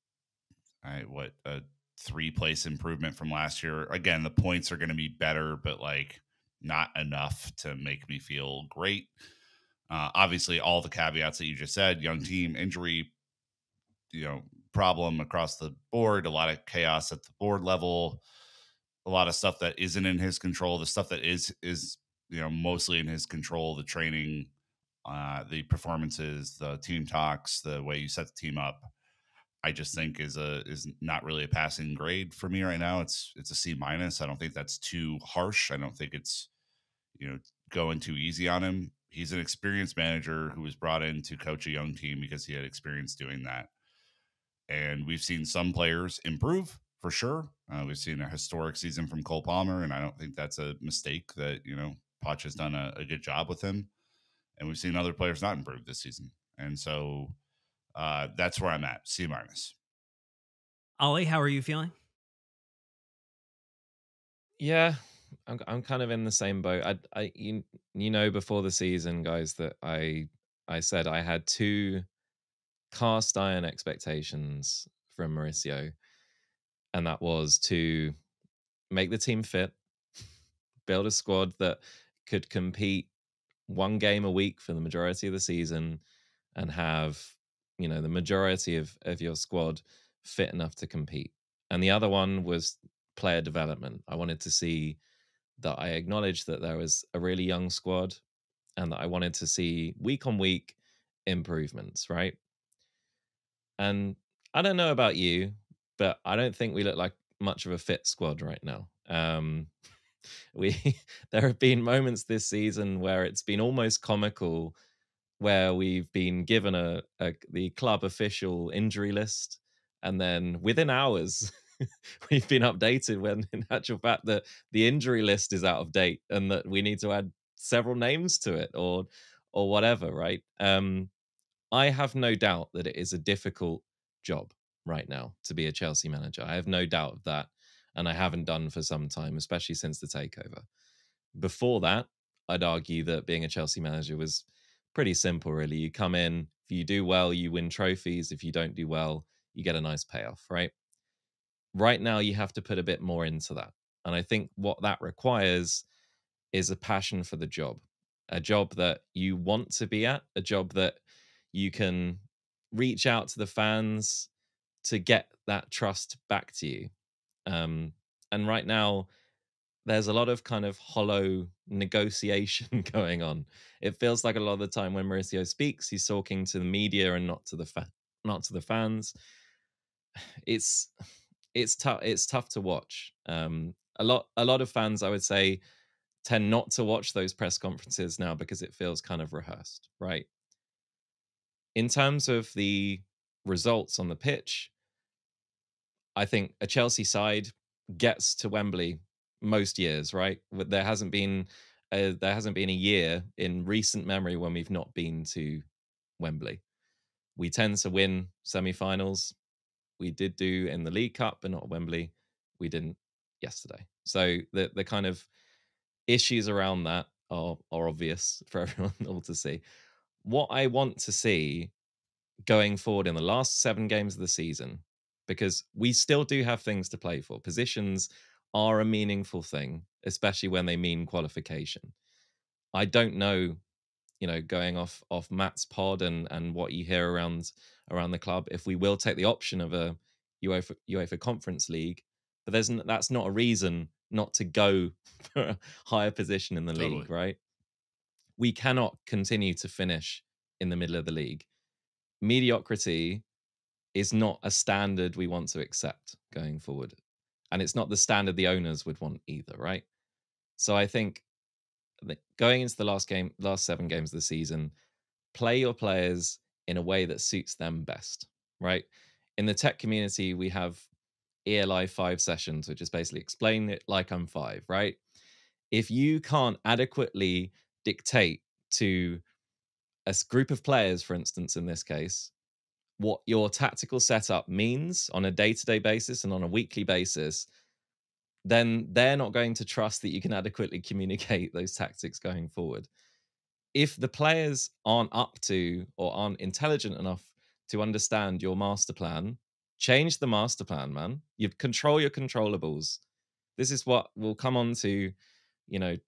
a 3-place improvement from last year. Again, the points are going to be better, but like not enough to make me feel great. Obviously, all the caveats that you just said: young team, injury, problem across the board, a lot of chaos at the board level, a lot of stuff that isn't in his control. The stuff that is mostly in his control: the training, the performances, the team talks, the way you set the team up. I just think is not really a passing grade for me right now. It's a C minus. I don't think that's too harsh. I don't think it's going too easy on him. He's an experienced manager who was brought in to coach a young team because he had experience doing that. And we've seen some players improve for sure. We've seen a historic season from Cole Palmer, and I don't think that's a mistake that, Poch has done a good job with him. And we've seen other players not improve this season. And so that's where I'm at, C minus. Ollie, how are you feeling? Yeah, I'm kind of in the same boat. Before the season, guys, that I said I had 2 cast iron expectations from Mauricio, and that was to make the team fit, build a squad that could compete 1 game a week for the majority of the season, and have the majority of your squad fit enough to compete. And the other one was player development. I wanted to see that I acknowledged that there was a really young squad, and that I wanted to see week on week improvements, right? And I don't know about you, but I don't think we look like much of a fit squad right now. We There have been moments this season where it's been almost comical, where we've been given the club official injury list, and then within hours we've been updated when in actual fact that the injury list is out of date and that we need to add several names to it, or whatever, right? I have no doubt that it is a difficult job right now to be a Chelsea manager. I have no doubt of that, and I haven't done for some time, especially since the takeover. Before that, I'd argue that being a Chelsea manager was pretty simple, really. You come in, if you do well, you win trophies. If you don't do well, you get a nice payoff, right? Right now, you have to put a bit more into that. And I think what that requires is a passion for the job, a job that you want to be at, a job that you can reach out to the fans to get that trust back to you. And right now, there's a lot of kind of hollow negotiation going on. It feels like a lot of the time when Mauricio speaks, he's talking to the media and not to the fans. It's tough. It's tough to watch. a lot of fans, I would say, tend not to watch those press conferences now because it feels kind of rehearsed, right? In terms of the results on the pitch, I think a Chelsea side gets to Wembley most years, right? There hasn't been a year in recent memory when we've not been to Wembley. We tend to win semi-finals. We did do in the League Cup, but not Wembley. We didn't yesterday. So the kind of issues around that are obvious for everyone all to see. What I want to see going forward in the last 7 games of the season, because we still do have things to play for. Positions are a meaningful thing, especially when they mean qualification. I don't know, going off Matt's pod and what you hear around the club, if we will take the option of a UEFA Conference League, but that's not a reason not to go for a higher position in the Totally. league, right? We cannot continue to finish in the middle of the league. Mediocrity is not a standard we want to accept going forward. And it's not the standard the owners would want either, right? So I think that going into the last 7 games of the season, play your players in a way that suits them best, right? In the tech community, we have ELI 5 sessions, which is basically explain it like I'm 5, right? If you can't adequately dictate to a group of players, for instance, in this case, what your tactical setup means on a day-to-day basis and on a weekly basis, then they're not going to trust that you can adequately communicate those tactics going forward. If the players aren't up to or aren't intelligent enough to understand your master plan, change the master plan, man. You control your controllables. This is what will come on to,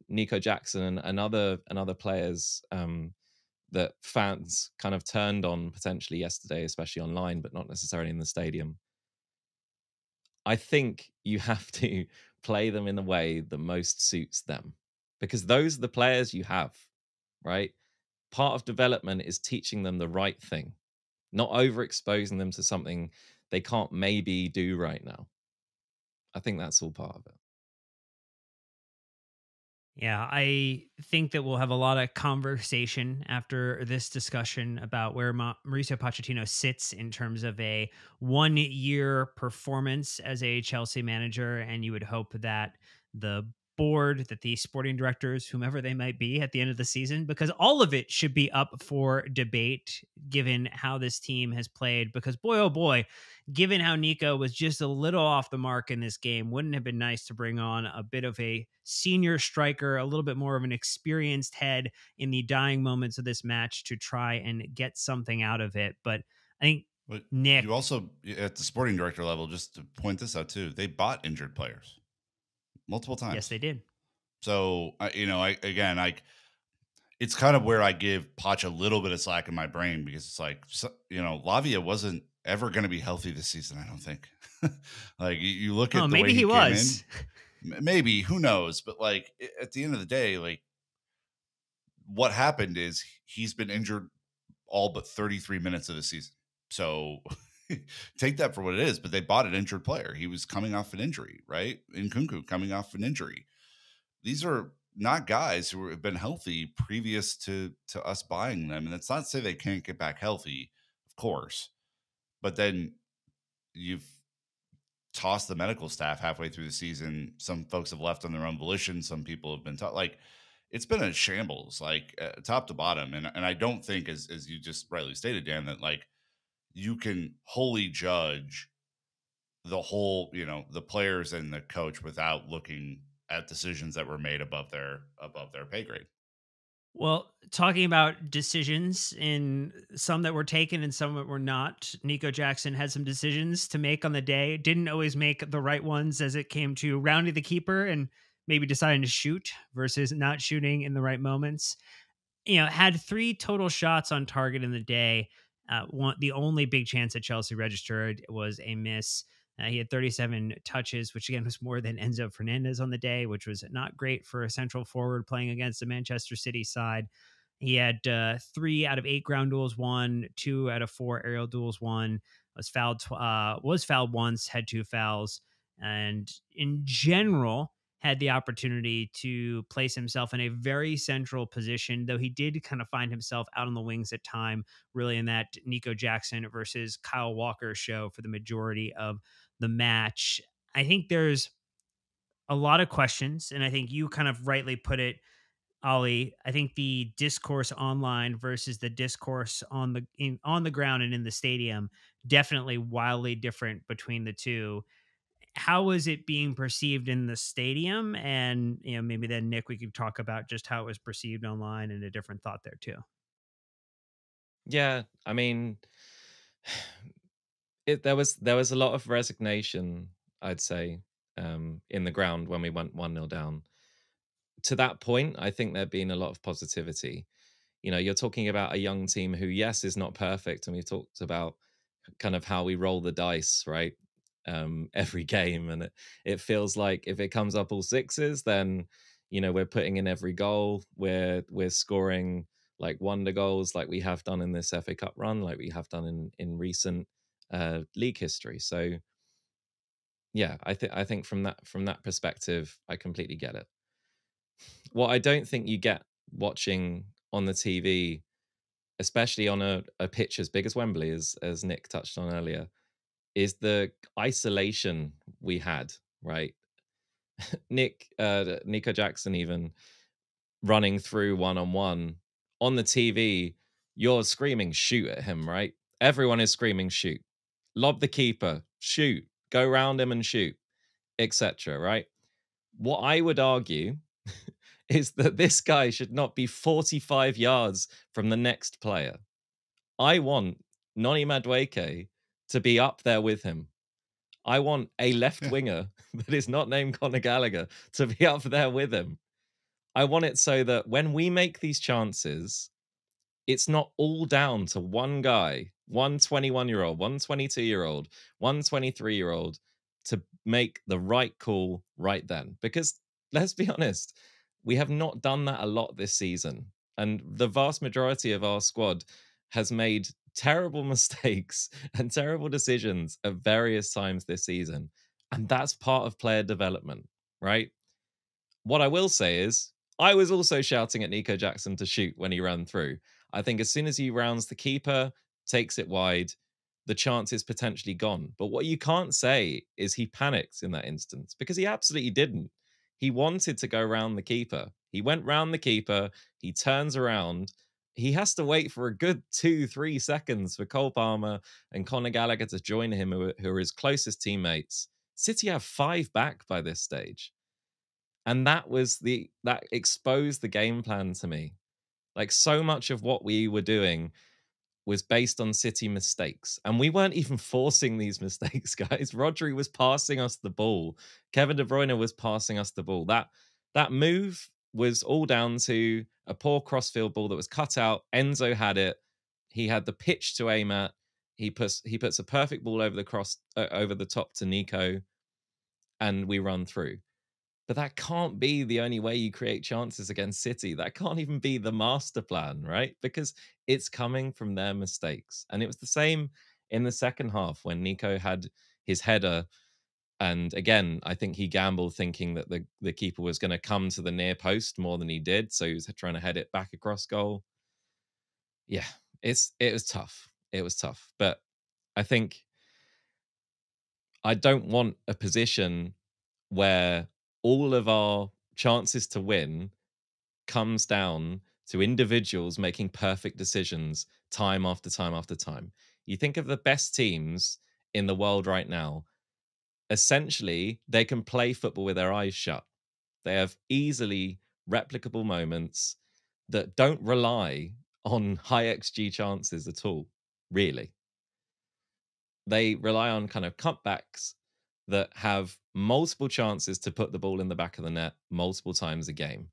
Nico Jackson and other players that fans kind of turned on potentially yesterday, especially online, but not necessarily in the stadium. I think you have to play them in a way that most suits them because those are the players you have, right? Part of development is teaching them the right thing, not overexposing them to something they can't maybe do right now. I think that's all part of it. Yeah, I think that we'll have a lot of conversation after this discussion about where Mauricio Pochettino sits in terms of a 1 year performance as a Chelsea manager. And you would hope that the board, that the sporting directors, whomever they might be at the end of the season, because all of it should be up for debate given how this team has played. Because boy, oh boy, given how Nico was just a little off the mark in this game, wouldn't it have been nice to bring on a bit of a senior striker, a little bit more of an experienced head in the dying moments of this match to try and get something out of it? But I think But Nick, you also, at the sporting director level, just to point this out too, they bought injured players multiple yes, times. they did. So, it's kind of where I give Poch a little bit of slack in my brain because it's like, Lavia wasn't ever going to be healthy this season. I don't think. Like you look Oh, at the way maybe he he came in, was. maybe, who knows? But like at the end of the day, like what happened is he's been injured all but 33 minutes of the season. So take that for what it is. But they bought an injured player. He was coming off an injury, right? Nkunku coming off an injury. These are not guys who have been healthy previous to us buying them. And that's not to say they can't get back healthy, of course. But then you've tossed the medical staff halfway through the season. Some folks have left on their own volition. Some people have been taught like it's been a shambles, like top to bottom. And I don't think, as you just rightly stated, Dan, that like you can wholly judge the whole, the players and the coach without looking at decisions that were made above their pay grade. Well, talking about decisions in some that were taken and some that were not, Nico Jackson had some decisions to make on the day. Didn't always make the right ones as it came to rounding the keeper and maybe deciding to shoot versus not shooting in the right moments. Had 3 total shots on target in the day. The only big chance that Chelsea registered was a miss. He had 37 touches, which again was more than Enzo Fernandez on the day, which was not great for a central forward playing against the Manchester City side. He had 3 out of 8 ground duels won, 2 out of 4 aerial duels won. Was fouled once, had 2 fouls, and in general, had the opportunity to place himself in a very central position, though he did kind of find himself out on the wings at time, really in that Nico Jackson versus Kyle Walker show for the majority of the match. I think there's a lot of questions, and I think you kind of rightly put it, Ollie. I think the discourse online versus the discourse on the ground and in the stadium, definitely wildly different between the two. How was it being perceived in the stadium? And maybe then Nick, we could talk about just how it was perceived online and a different thought there too. Yeah, I mean, there was a lot of resignation, I'd say, in the ground when we went 1-0 down. To that point, I think there'd been a lot of positivity. You're talking about a young team who, yes, is not perfect, and we've talked about kind of how we roll the dice, right? Every game, and it feels like if it comes up all sixes, then we're putting in every goal. We're scoring like wonder goals, like we have done in this FA Cup run, like we have done in recent league history. So yeah, I think from that perspective, I completely get it. What I don't think you get watching on the TV, especially on a pitch as big as Wembley, as Nick touched on earlier, is the isolation we had, right? Nico Jackson even running through one on the TV, you're screaming shoot at him, right? Everyone is screaming shoot. Lob the keeper, shoot, go round him and shoot, etc., right? What I would argue is that this guy should not be 45 yards from the next player. I want Noni Madueke to be up there with him. I want a left Yeah. winger that is not named Conor Gallagher to be up there with him. I want it so that when we make these chances, it's not all down to one guy, one 21-year-old, one 22-year-old, one 23-year-old to make the right call right then. Because let's be honest, we have not done that a lot this season. And the vast majority of our squad has made terrible mistakes and terrible decisions at various times this season. And that's part of player development, right? What I will say is, I was also shouting at Nico Jackson to shoot when he ran through. I think as soon as he rounds the keeper, takes it wide, the chance is potentially gone. But what you can't say is he panicked in that instance, because he absolutely didn't. He wanted to go round the keeper. He went round the keeper. He turns around. He has to wait for a good 2-3 seconds for Cole Palmer and Conor Gallagher to join him, who are his closest teammates. City have 5 back by this stage. And that exposed the game plan to me. Like, so much of what we were doing was based on City mistakes, and we weren't even forcing these mistakes, guys. Rodri was passing us the ball. Kevin De Bruyne was passing us the ball. That move was all down to a poor crossfield ball that was cut out. Enzo had it. He had the pitch to aim at. He puts a perfect ball over over the top to Nico, and we run through. But that can't be the only way you create chances against City. That can't even be the master plan, right? Because it's coming from their mistakes. And it was the same in the second half when Nico had his header. And again, I think he gambled thinking that the keeper was going to come to the near post more than he did. So he was trying to head it back across goal. Yeah, it was tough. It was tough. But I think I don't want a position where all of our chances to win comes down to individuals making perfect decisions time after time after time. You think of the best teams in the world right now, essentially, they can play football with their eyes shut. They have easily replicable moments that don't rely on high XG chances at all, really. They rely on kind of cutbacks that have multiple chances to put the ball in the back of the net multiple times a game.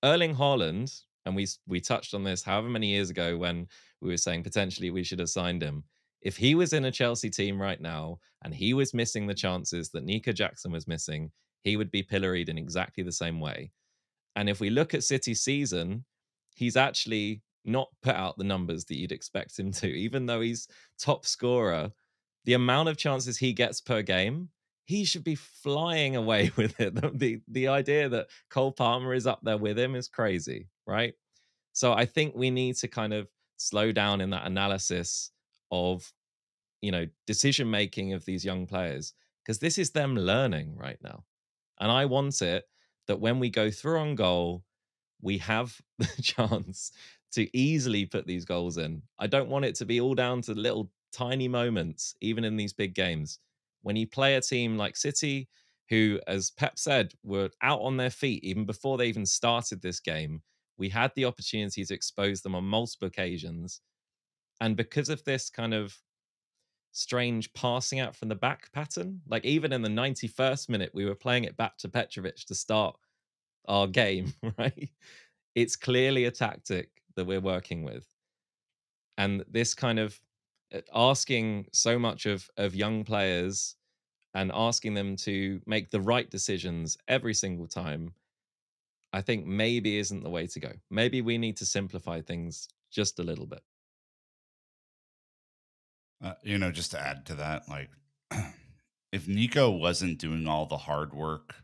Erling Haaland, and we touched on this however many years ago when we were saying potentially we should have signed him. If he was in a Chelsea team right now and he was missing the chances that Nico Jackson was missing, he would be pilloried in exactly the same way. And if we look at City's season, he's actually not put out the numbers that you'd expect him to, even though he's top scorer. The amount of chances he gets per game, he should be flying away with it. The idea that Cole Palmer is up there with him is crazy, right? So I think we need to kind of slow down in that analysis of, decision making of these young players, because this is them learning right now. And I want it that when we go through on goal, we have the chance to easily put these goals in. I don't want it to be all down to little tiny moments, even in these big games. When you play a team like City, who, as Pep said, were out on their feet even before they even started this game, we had the opportunity to expose them on multiple occasions. And because of this kind of strange passing out from the back pattern, like even in the 91st minute, we were playing it back to Petrovic to start our game, right? It's clearly a tactic that we're working with. And this kind of asking so much of young players and asking them to make the right decisions every single time, I think maybe isn't the way to go. Maybe we need to simplify things just a little bit. Just to add to that, like, if Nico wasn't doing all the hard work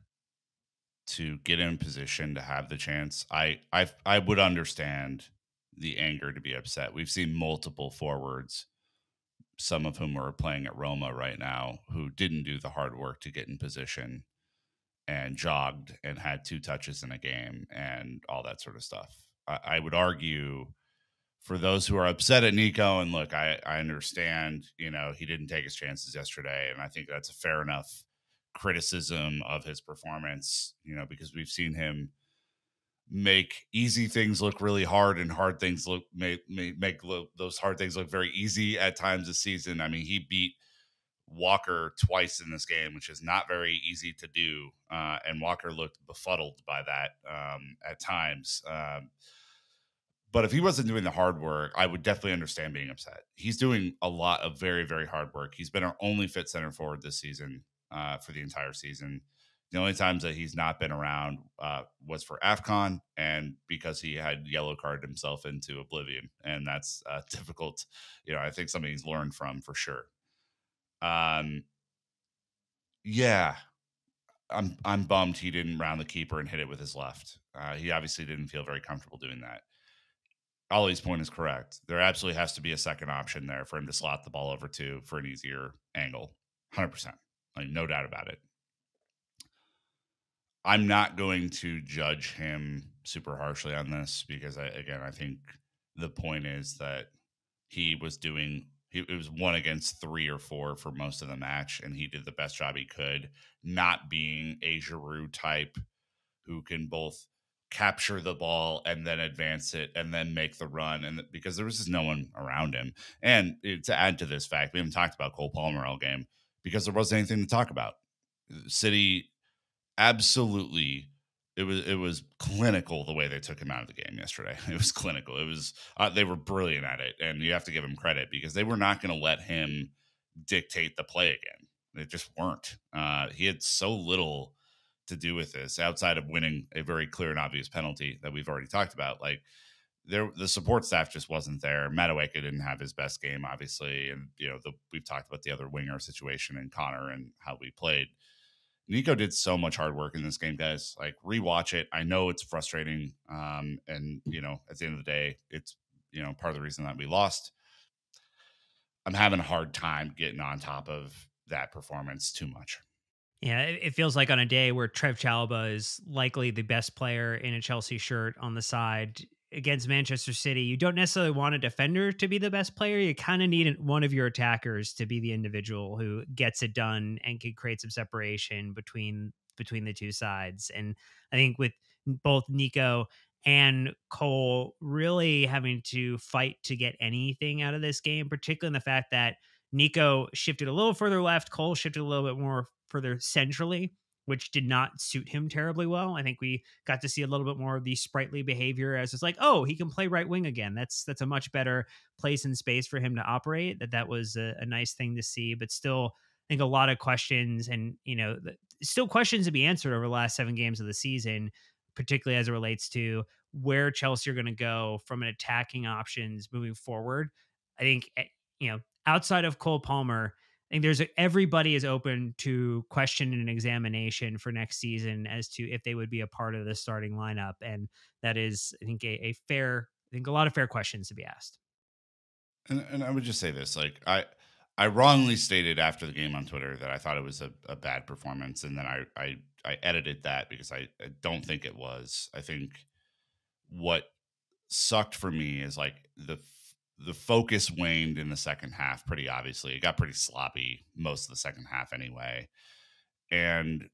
to get in position to have the chance, I would understand the anger to be upset. We've seen multiple forwards, some of whom are playing at Roma right now, who didn't do the hard work to get in position and jogged and had 2 touches in a game and all that sort of stuff. I would argue, for those who are upset at Nico, and look, I understand, he didn't take his chances yesterday, and I think that's a fair enough criticism of his performance, because we've seen him make easy things look really hard and hard things those hard things look very easy at times this season. I mean, he beat Walker twice in this game, which is not very easy to do, and Walker looked befuddled by that at times. But if he wasn't doing the hard work, I would definitely understand being upset. He's doing a lot of very, very hard work. He's been our only fit center forward this season, for the entire season. The only times that he's not been around was for AFCON, and because he had yellow carded himself into oblivion. And that's difficult. I think something he's learned from for sure. Yeah, I'm bummed he didn't round the keeper and hit it with his left. He obviously didn't feel very comfortable doing that. Ollie's point is correct. There absolutely has to be a second option there for him to slot the ball over to for an easier angle. 100%. Like, no doubt about it. I'm not going to judge him super harshly on this because, I think the point is that he was doing, it was 1 against 3 or 4 for most of the match, and he did the best job he could, not being a Giroud type who can both capture the ball and then advance it and then make the run, and because there was just no one around him. And to add to this fact, we haven't talked about Cole Palmer all game because there wasn't anything to talk about. City absolutely, it was clinical the way they took him out of the game yesterday. It was clinical. It was they were brilliant at it, and you have to give him credit because they were not going to let him dictate the play again. They just weren't. He had so little to do with this outside of winning a very clear and obvious penalty that we've already talked about. Like, the support staff just wasn't there. Madueke didn't have his best game, obviously, and we've talked about the other winger situation and Connor and how we played. Nico did so much hard work in this game, guys. Like, rewatch it. I know it's frustrating, and at the end of the day, it's part of the reason that we lost. I'm having a hard time getting on top of that performance too much. Yeah, it feels like on a day where Trev Chalobah is likely the best player in a Chelsea shirt on the side against Manchester City, you don't necessarily want a defender to be the best player. You kind of need one of your attackers to be the individual who gets it done and can create some separation between the two sides. And I think with both Nico and Cole really having to fight to get anything out of this game, particularly in the fact that Nico shifted a little further left, Cole shifted a little bit more further centrally, which did not suit him terribly well. I think we got to see a little bit more of the sprightly behavior as it's like, oh, he can play right wing again. That's a much better place and space for him to operate. That was a nice thing to see, but still, I think a lot of questions and still questions to be answered over the last 7 games of the season, particularly as it relates to where Chelsea are going to go from an attacking options moving forward. I think outside of Cole Palmer, I think everybody is open to question and examination for next season as to if they would be a part of the starting lineup, and that is, I think, a lot of fair questions to be asked. And I would just say this, like I wrongly stated after the game on Twitter that I thought it was a bad performance, and then I edited that because I don't think it was. I think what sucked for me is like the focus waned in the second half pretty obviously. It got pretty sloppy most of the second half anyway. And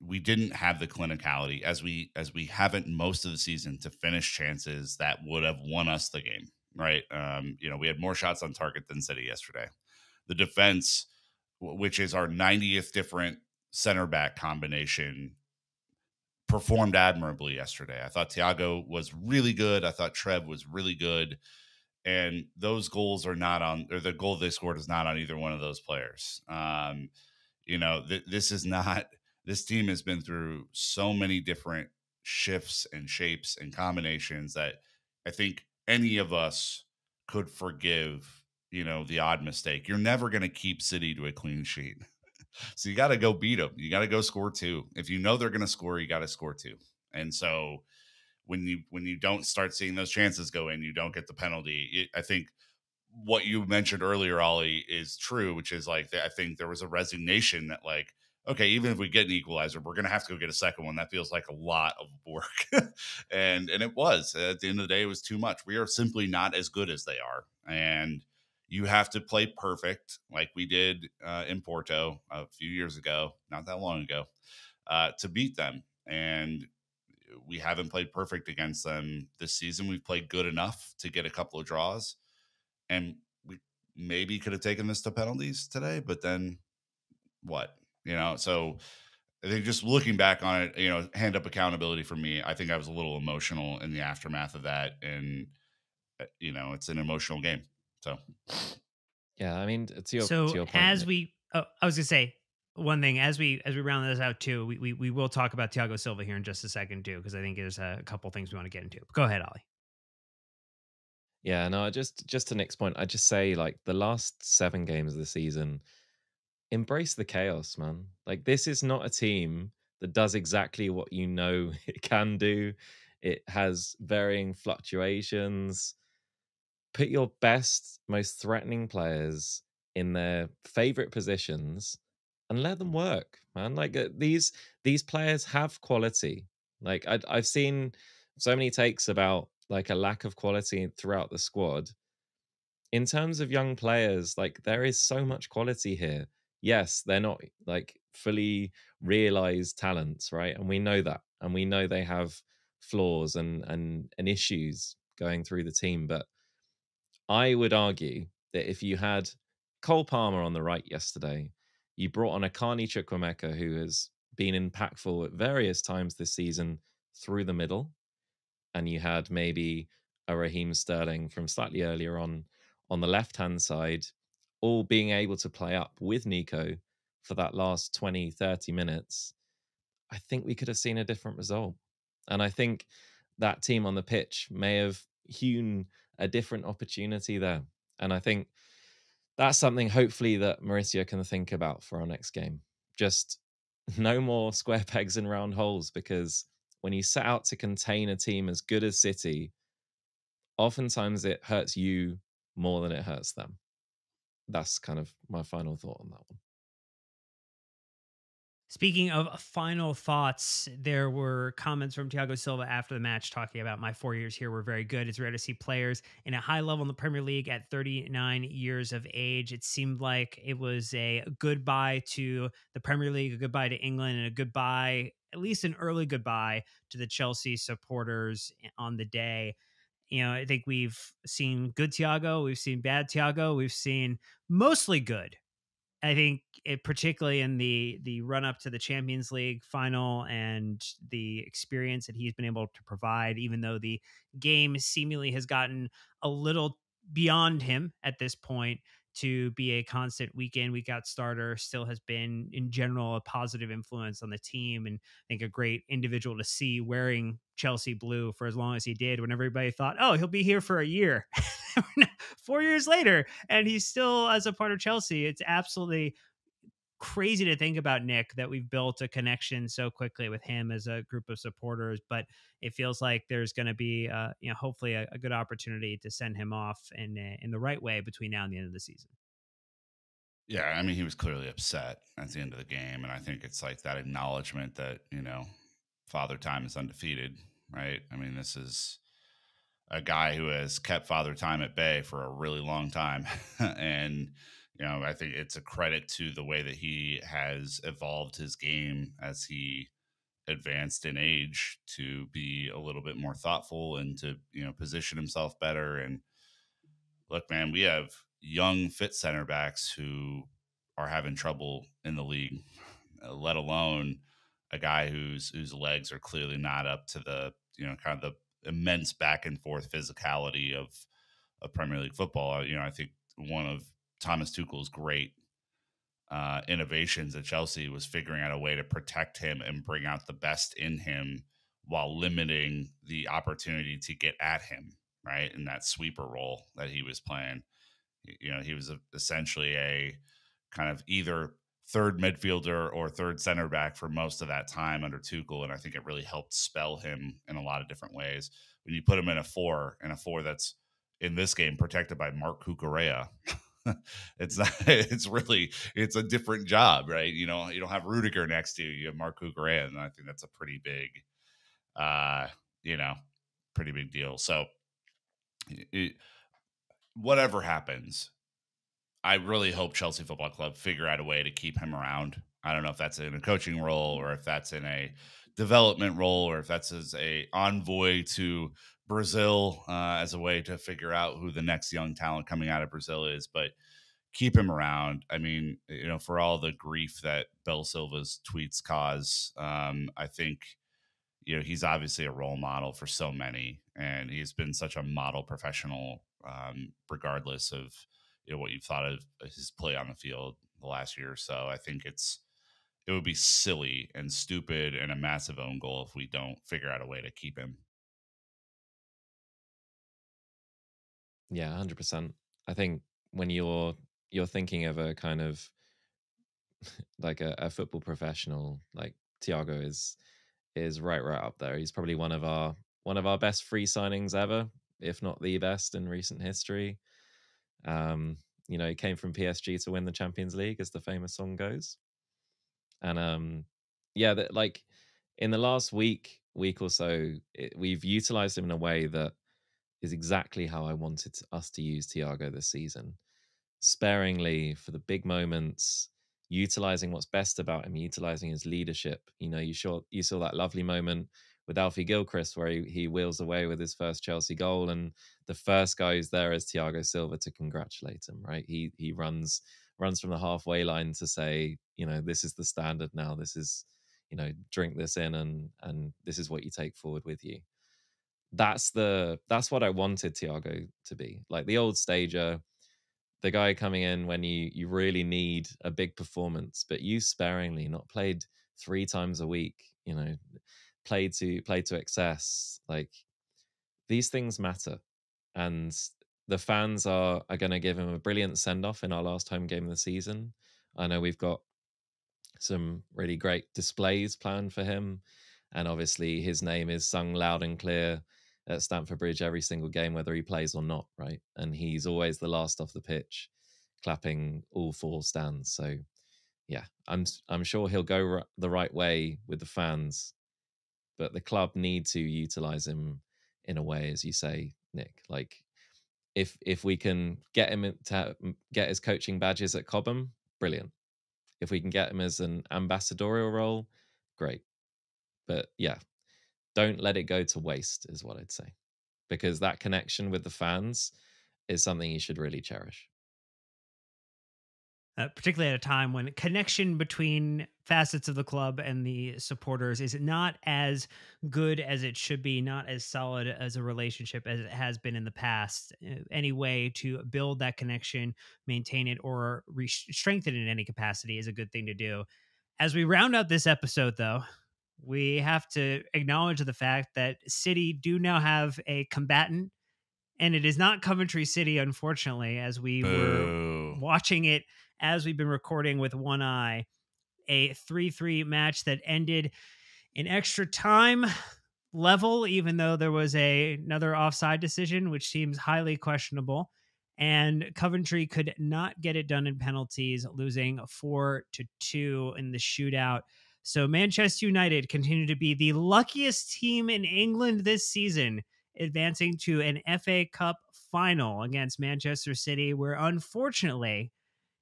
we didn't have the clinicality as we haven't most of the season to finish chances that would have won us the game, right? We had more shots on target than City yesterday. The defense, which is our 90th different center back combination, performed admirably yesterday. I thought Thiago was really good. I thought Trev was really good. And those goals are not on, or the goal they scored is not on either one of those players. This is not, this team has been through so many different shifts and shapes and combinations that I think any of us could forgive, the odd mistake. You're never going to keep City to a clean sheet. So you got to go beat them. You got to go score two. If you know they're going to score, you got to score two. And so when you don't start seeing those chances go in, you don't get the penalty. I think what you mentioned earlier, Ollie, is true, which is like I think there was a resignation that like, okay, even if we get an equalizer, we're going to have to go get a second one. That feels like a lot of work, and it was at the end of the day, it was too much. We are simply not as good as they are, and you have to play perfect like we did in Porto a few years ago, not that long ago, to beat them. And we haven't played perfect against them this season. We've played good enough to get a couple of draws, and we maybe could have taken this to penalties today, but then what? So I think just looking back on it, hand up accountability for me. I think I was a little emotional in the aftermath of that, and it's an emotional game. So Yeah, I mean, to So your point, as Nick. I was gonna say one thing as we round this out too, we will talk about Thiago Silva here in just a second too, because I think there's a couple things we want to get into. But go ahead, Ollie. Yeah, no, just to Nick's point, I just say like the last 7 games of the season, embrace the chaos, man. Like this is not a team that does exactly what you know it can do. It has varying fluctuations. Put your best, most threatening players in their favorite positions and let them work, man. Like these players have quality. Like I've seen so many takes about like a lack of quality throughout the squad. In terms of young players, like there is so much quality here. Yes, they're not like fully realized talents, right? And we know that. And we know they have flaws and issues going through the team. But I would argue that if you had Cole Palmer on the right yesterday, you brought on a Carney Chukwuemeka who has been impactful at various times this season through the middle, and you had maybe a Raheem Sterling from slightly earlier on the left hand side, all being able to play up with Nico for that last 20, 30 minutes, I think we could have seen a different result. And I think that team on the pitch may have hewn a different opportunity there. And I think that's something hopefully that Mauricio can think about for our next game. Just no more square pegs in round holes, because when you set out to contain a team as good as City, oftentimes it hurts you more than it hurts them. That's kind of my final thought on that one. Speaking of final thoughts, there were comments from Thiago Silva after the match talking about my 4 years here were very good. It's rare to see players in a high level in the Premier League at 39 years of age. It seemed like it was a goodbye to the Premier League, a goodbye to England, and a goodbye, at least an early goodbye, to the Chelsea supporters on the day. I think we've seen good Thiago, we've seen bad Thiago, we've seen mostly good. I think particularly in the run up to the Champions League final and the experience that he's been able to provide, even though the game seemingly has gotten a little beyond him at this point, to be a constant week in, week out starter, still has been in general a positive influence on the team. And I think a great individual to see wearing Chelsea blue for as long as he did, when everybody thought, oh, he'll be here for a year. 4 years later, and he's still as a part of Chelsea. It's absolutely crazy to think about, Nick, that we've built a connection so quickly with him as a group of supporters. But it feels like there's going to be, hopefully a good opportunity to send him off in the right way between now and the end of the season. Yeah, I mean, he was clearly upset at the end of the game, and I think it's like that acknowledgement that Father Time is undefeated, right? I mean, this is a guy who has kept Father Time at bay for a really long time, and I think it's a credit to the way that he has evolved his game as he advanced in age to be a little bit more thoughtful and to position himself better. And look, man, we have young fit center backs who are having trouble in the league, let alone a guy whose legs are clearly not up to the kind of the immense back and forth physicality of Premier League football. I think one of Thomas Tuchel's great innovations at Chelsea was figuring out a way to protect him and bring out the best in him while limiting the opportunity to get at him, right? In that sweeper role that he was playing. He was essentially a kind of either third midfielder or third center back for most of that time under Tuchel. And I think it really helped spell him in a lot of different ways. When you put him in a four that's in this game protected by Mark Cucurella, it's not, it's a different job, right? You don't have Rudiger next to you. You have Mark Cucurella. And I think that's a pretty big, pretty big deal. So whatever happens, I really hope Chelsea Football Club figure out a way to keep him around. I don't know if that's in a coaching role or if that's in a development role or if that's as a envoy to Brazil as a way to figure out who the next young talent coming out of Brazil is. But keep him around. I mean, for all the grief that Bel Silva's tweets cause, I think he's obviously a role model for so many, and he's been such a model professional, regardless of what you've thought of his play on the field the last year or so. I think it would be silly and stupid and a massive own goal if we don't figure out a way to keep him. Yeah, 100%. I think when you're thinking of a kind of like a football professional, like Thiago is right up there. He's probably one of our best free signings ever, if not the best in recent history. He came from PSG to win the Champions League, as the famous song goes. And yeah, that like in the last week or so, we've utilized him in a way that is exactly how I wanted us to use Thiago this season. Sparingly for the big moments, utilizing what's best about him, utilizing his leadership. You saw that lovely moment with Alfie Gilchrist where he wheels away with his first Chelsea goal, and the first guy who's there is Thiago Silva to congratulate him. Right, he runs from the halfway line to say, this is the standard now. This is, drink this in, and this is what you take forward with you. That's what I wanted Thiago to be, like the old stager, the guy coming in when you really need a big performance, but used sparingly, not played 3 times a week, played to excess. Like, these things matter, and the fans are going to give him a brilliant send off in our last home game of the season. I know we've got some really great displays planned for him, and obviously his name is sung loud and clear at Stamford Bridge every single game, whether he plays or not, right? And he's always the last off the pitch, clapping all 4 stands. So yeah, I'm sure he'll go the right way with the fans, but the club need to utilize him in a way, as you say, Nick. Like, if we can get him to get his coaching badges at Cobham, brilliant. If we can get him as an ambassadorial role, great. But yeah, don't let it go to waste, is what I'd say, because that connection with the fans is something you should really cherish. Particularly at a time when connection between facets of the club and the supporters is not as good as it should be, not as solid as a relationship as it has been in the past. Any way to build that connection, maintain it, or strengthen it in any capacity is a good thing to do. As we round out this episode, though, we have to acknowledge the fact that City do now have a combatant And it is not Coventry City, unfortunately, as we were Boo. watching it as we've been recording with one eye. A 3-3 match that ended in extra time level, even though there was another offside decision, which seems highly questionable. And Coventry could not get it done in penalties, losing 4-2 in the shootout. So Manchester United continue to be the luckiest team in England this season, advancing to an FA Cup final against Manchester City, where unfortunately,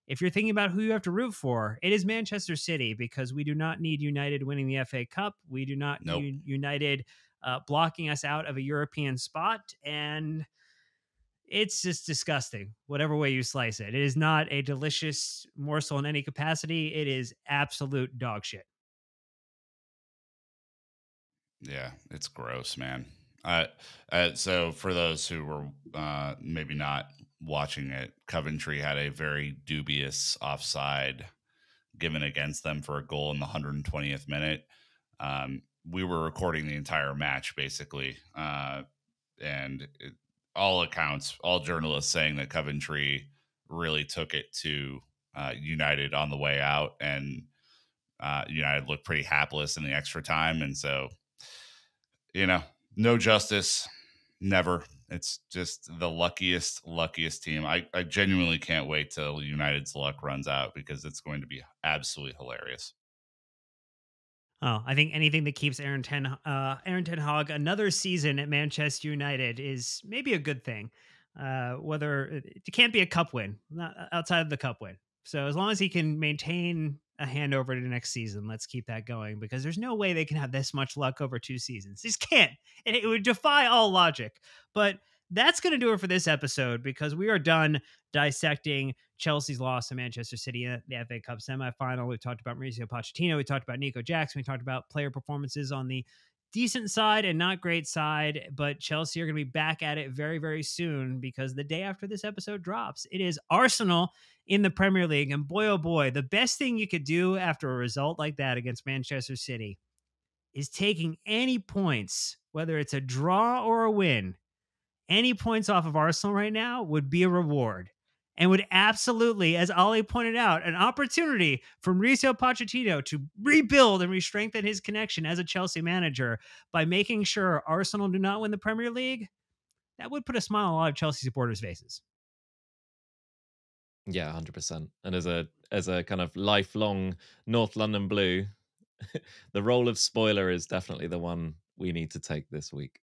if you're thinking about who you have to root for, it is Manchester City, because we do not need United winning the FA Cup. We do not Nope. need United blocking us out of a European spot. And it's just disgusting, whatever way you slice it. It is not a delicious morsel in any capacity. It is absolute dog shit. Yeah, it's gross, man. So for those who were maybe not watching it, Coventry had a very dubious offside given against them for a goal in the 120th minute. We were recording the entire match basically, and all accounts, all journalists saying that Coventry really took it to United on the way out, and United looked pretty hapless in the extra time, and so no justice, never. It's just the luckiest team. I genuinely can't wait till United's luck runs out, because it's going to be absolutely hilarious. Oh, I think anything that keeps Aaron Ten Hag another season at Manchester United is maybe a good thing. Whether it can't be a cup win, not outside of the cup win. So as long as he can maintain a handover to next season, let's keep that going, because there's no way they can have this much luck over 2 seasons. They just can't. And it would defy all logic. But that's going to do it for this episode, because we are done dissecting Chelsea's loss to Manchester City in the FA Cup semifinal. We've talked about Mauricio Pochettino. We talked about Nico Jackson. We talked about player performances on the decent side and not great side. But Chelsea are going to be back at it very, very soon, because the day after this episode drops, it is Arsenal in the Premier League. And boy, oh boy, the best thing you could do after a result like that against Manchester City is taking any points, whether it's a draw or a win. Any points off of Arsenal right now would be a reward, and would absolutely, as Ollie pointed out, an opportunity for Mauricio Pochettino to rebuild and re-strengthen his connection as a Chelsea manager by making sure Arsenal do not win the Premier League. That would put a smile on a lot of Chelsea supporters' faces. Yeah, 100%. And as a kind of lifelong North London Blue, the role of spoiler is definitely the one we need to take this week.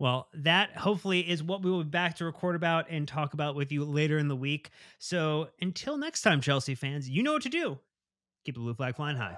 Well, that hopefully is what we will be back to record about and talk about with you later in the week. So until next time, Chelsea fans, you know what to do. Keep the blue flag flying high.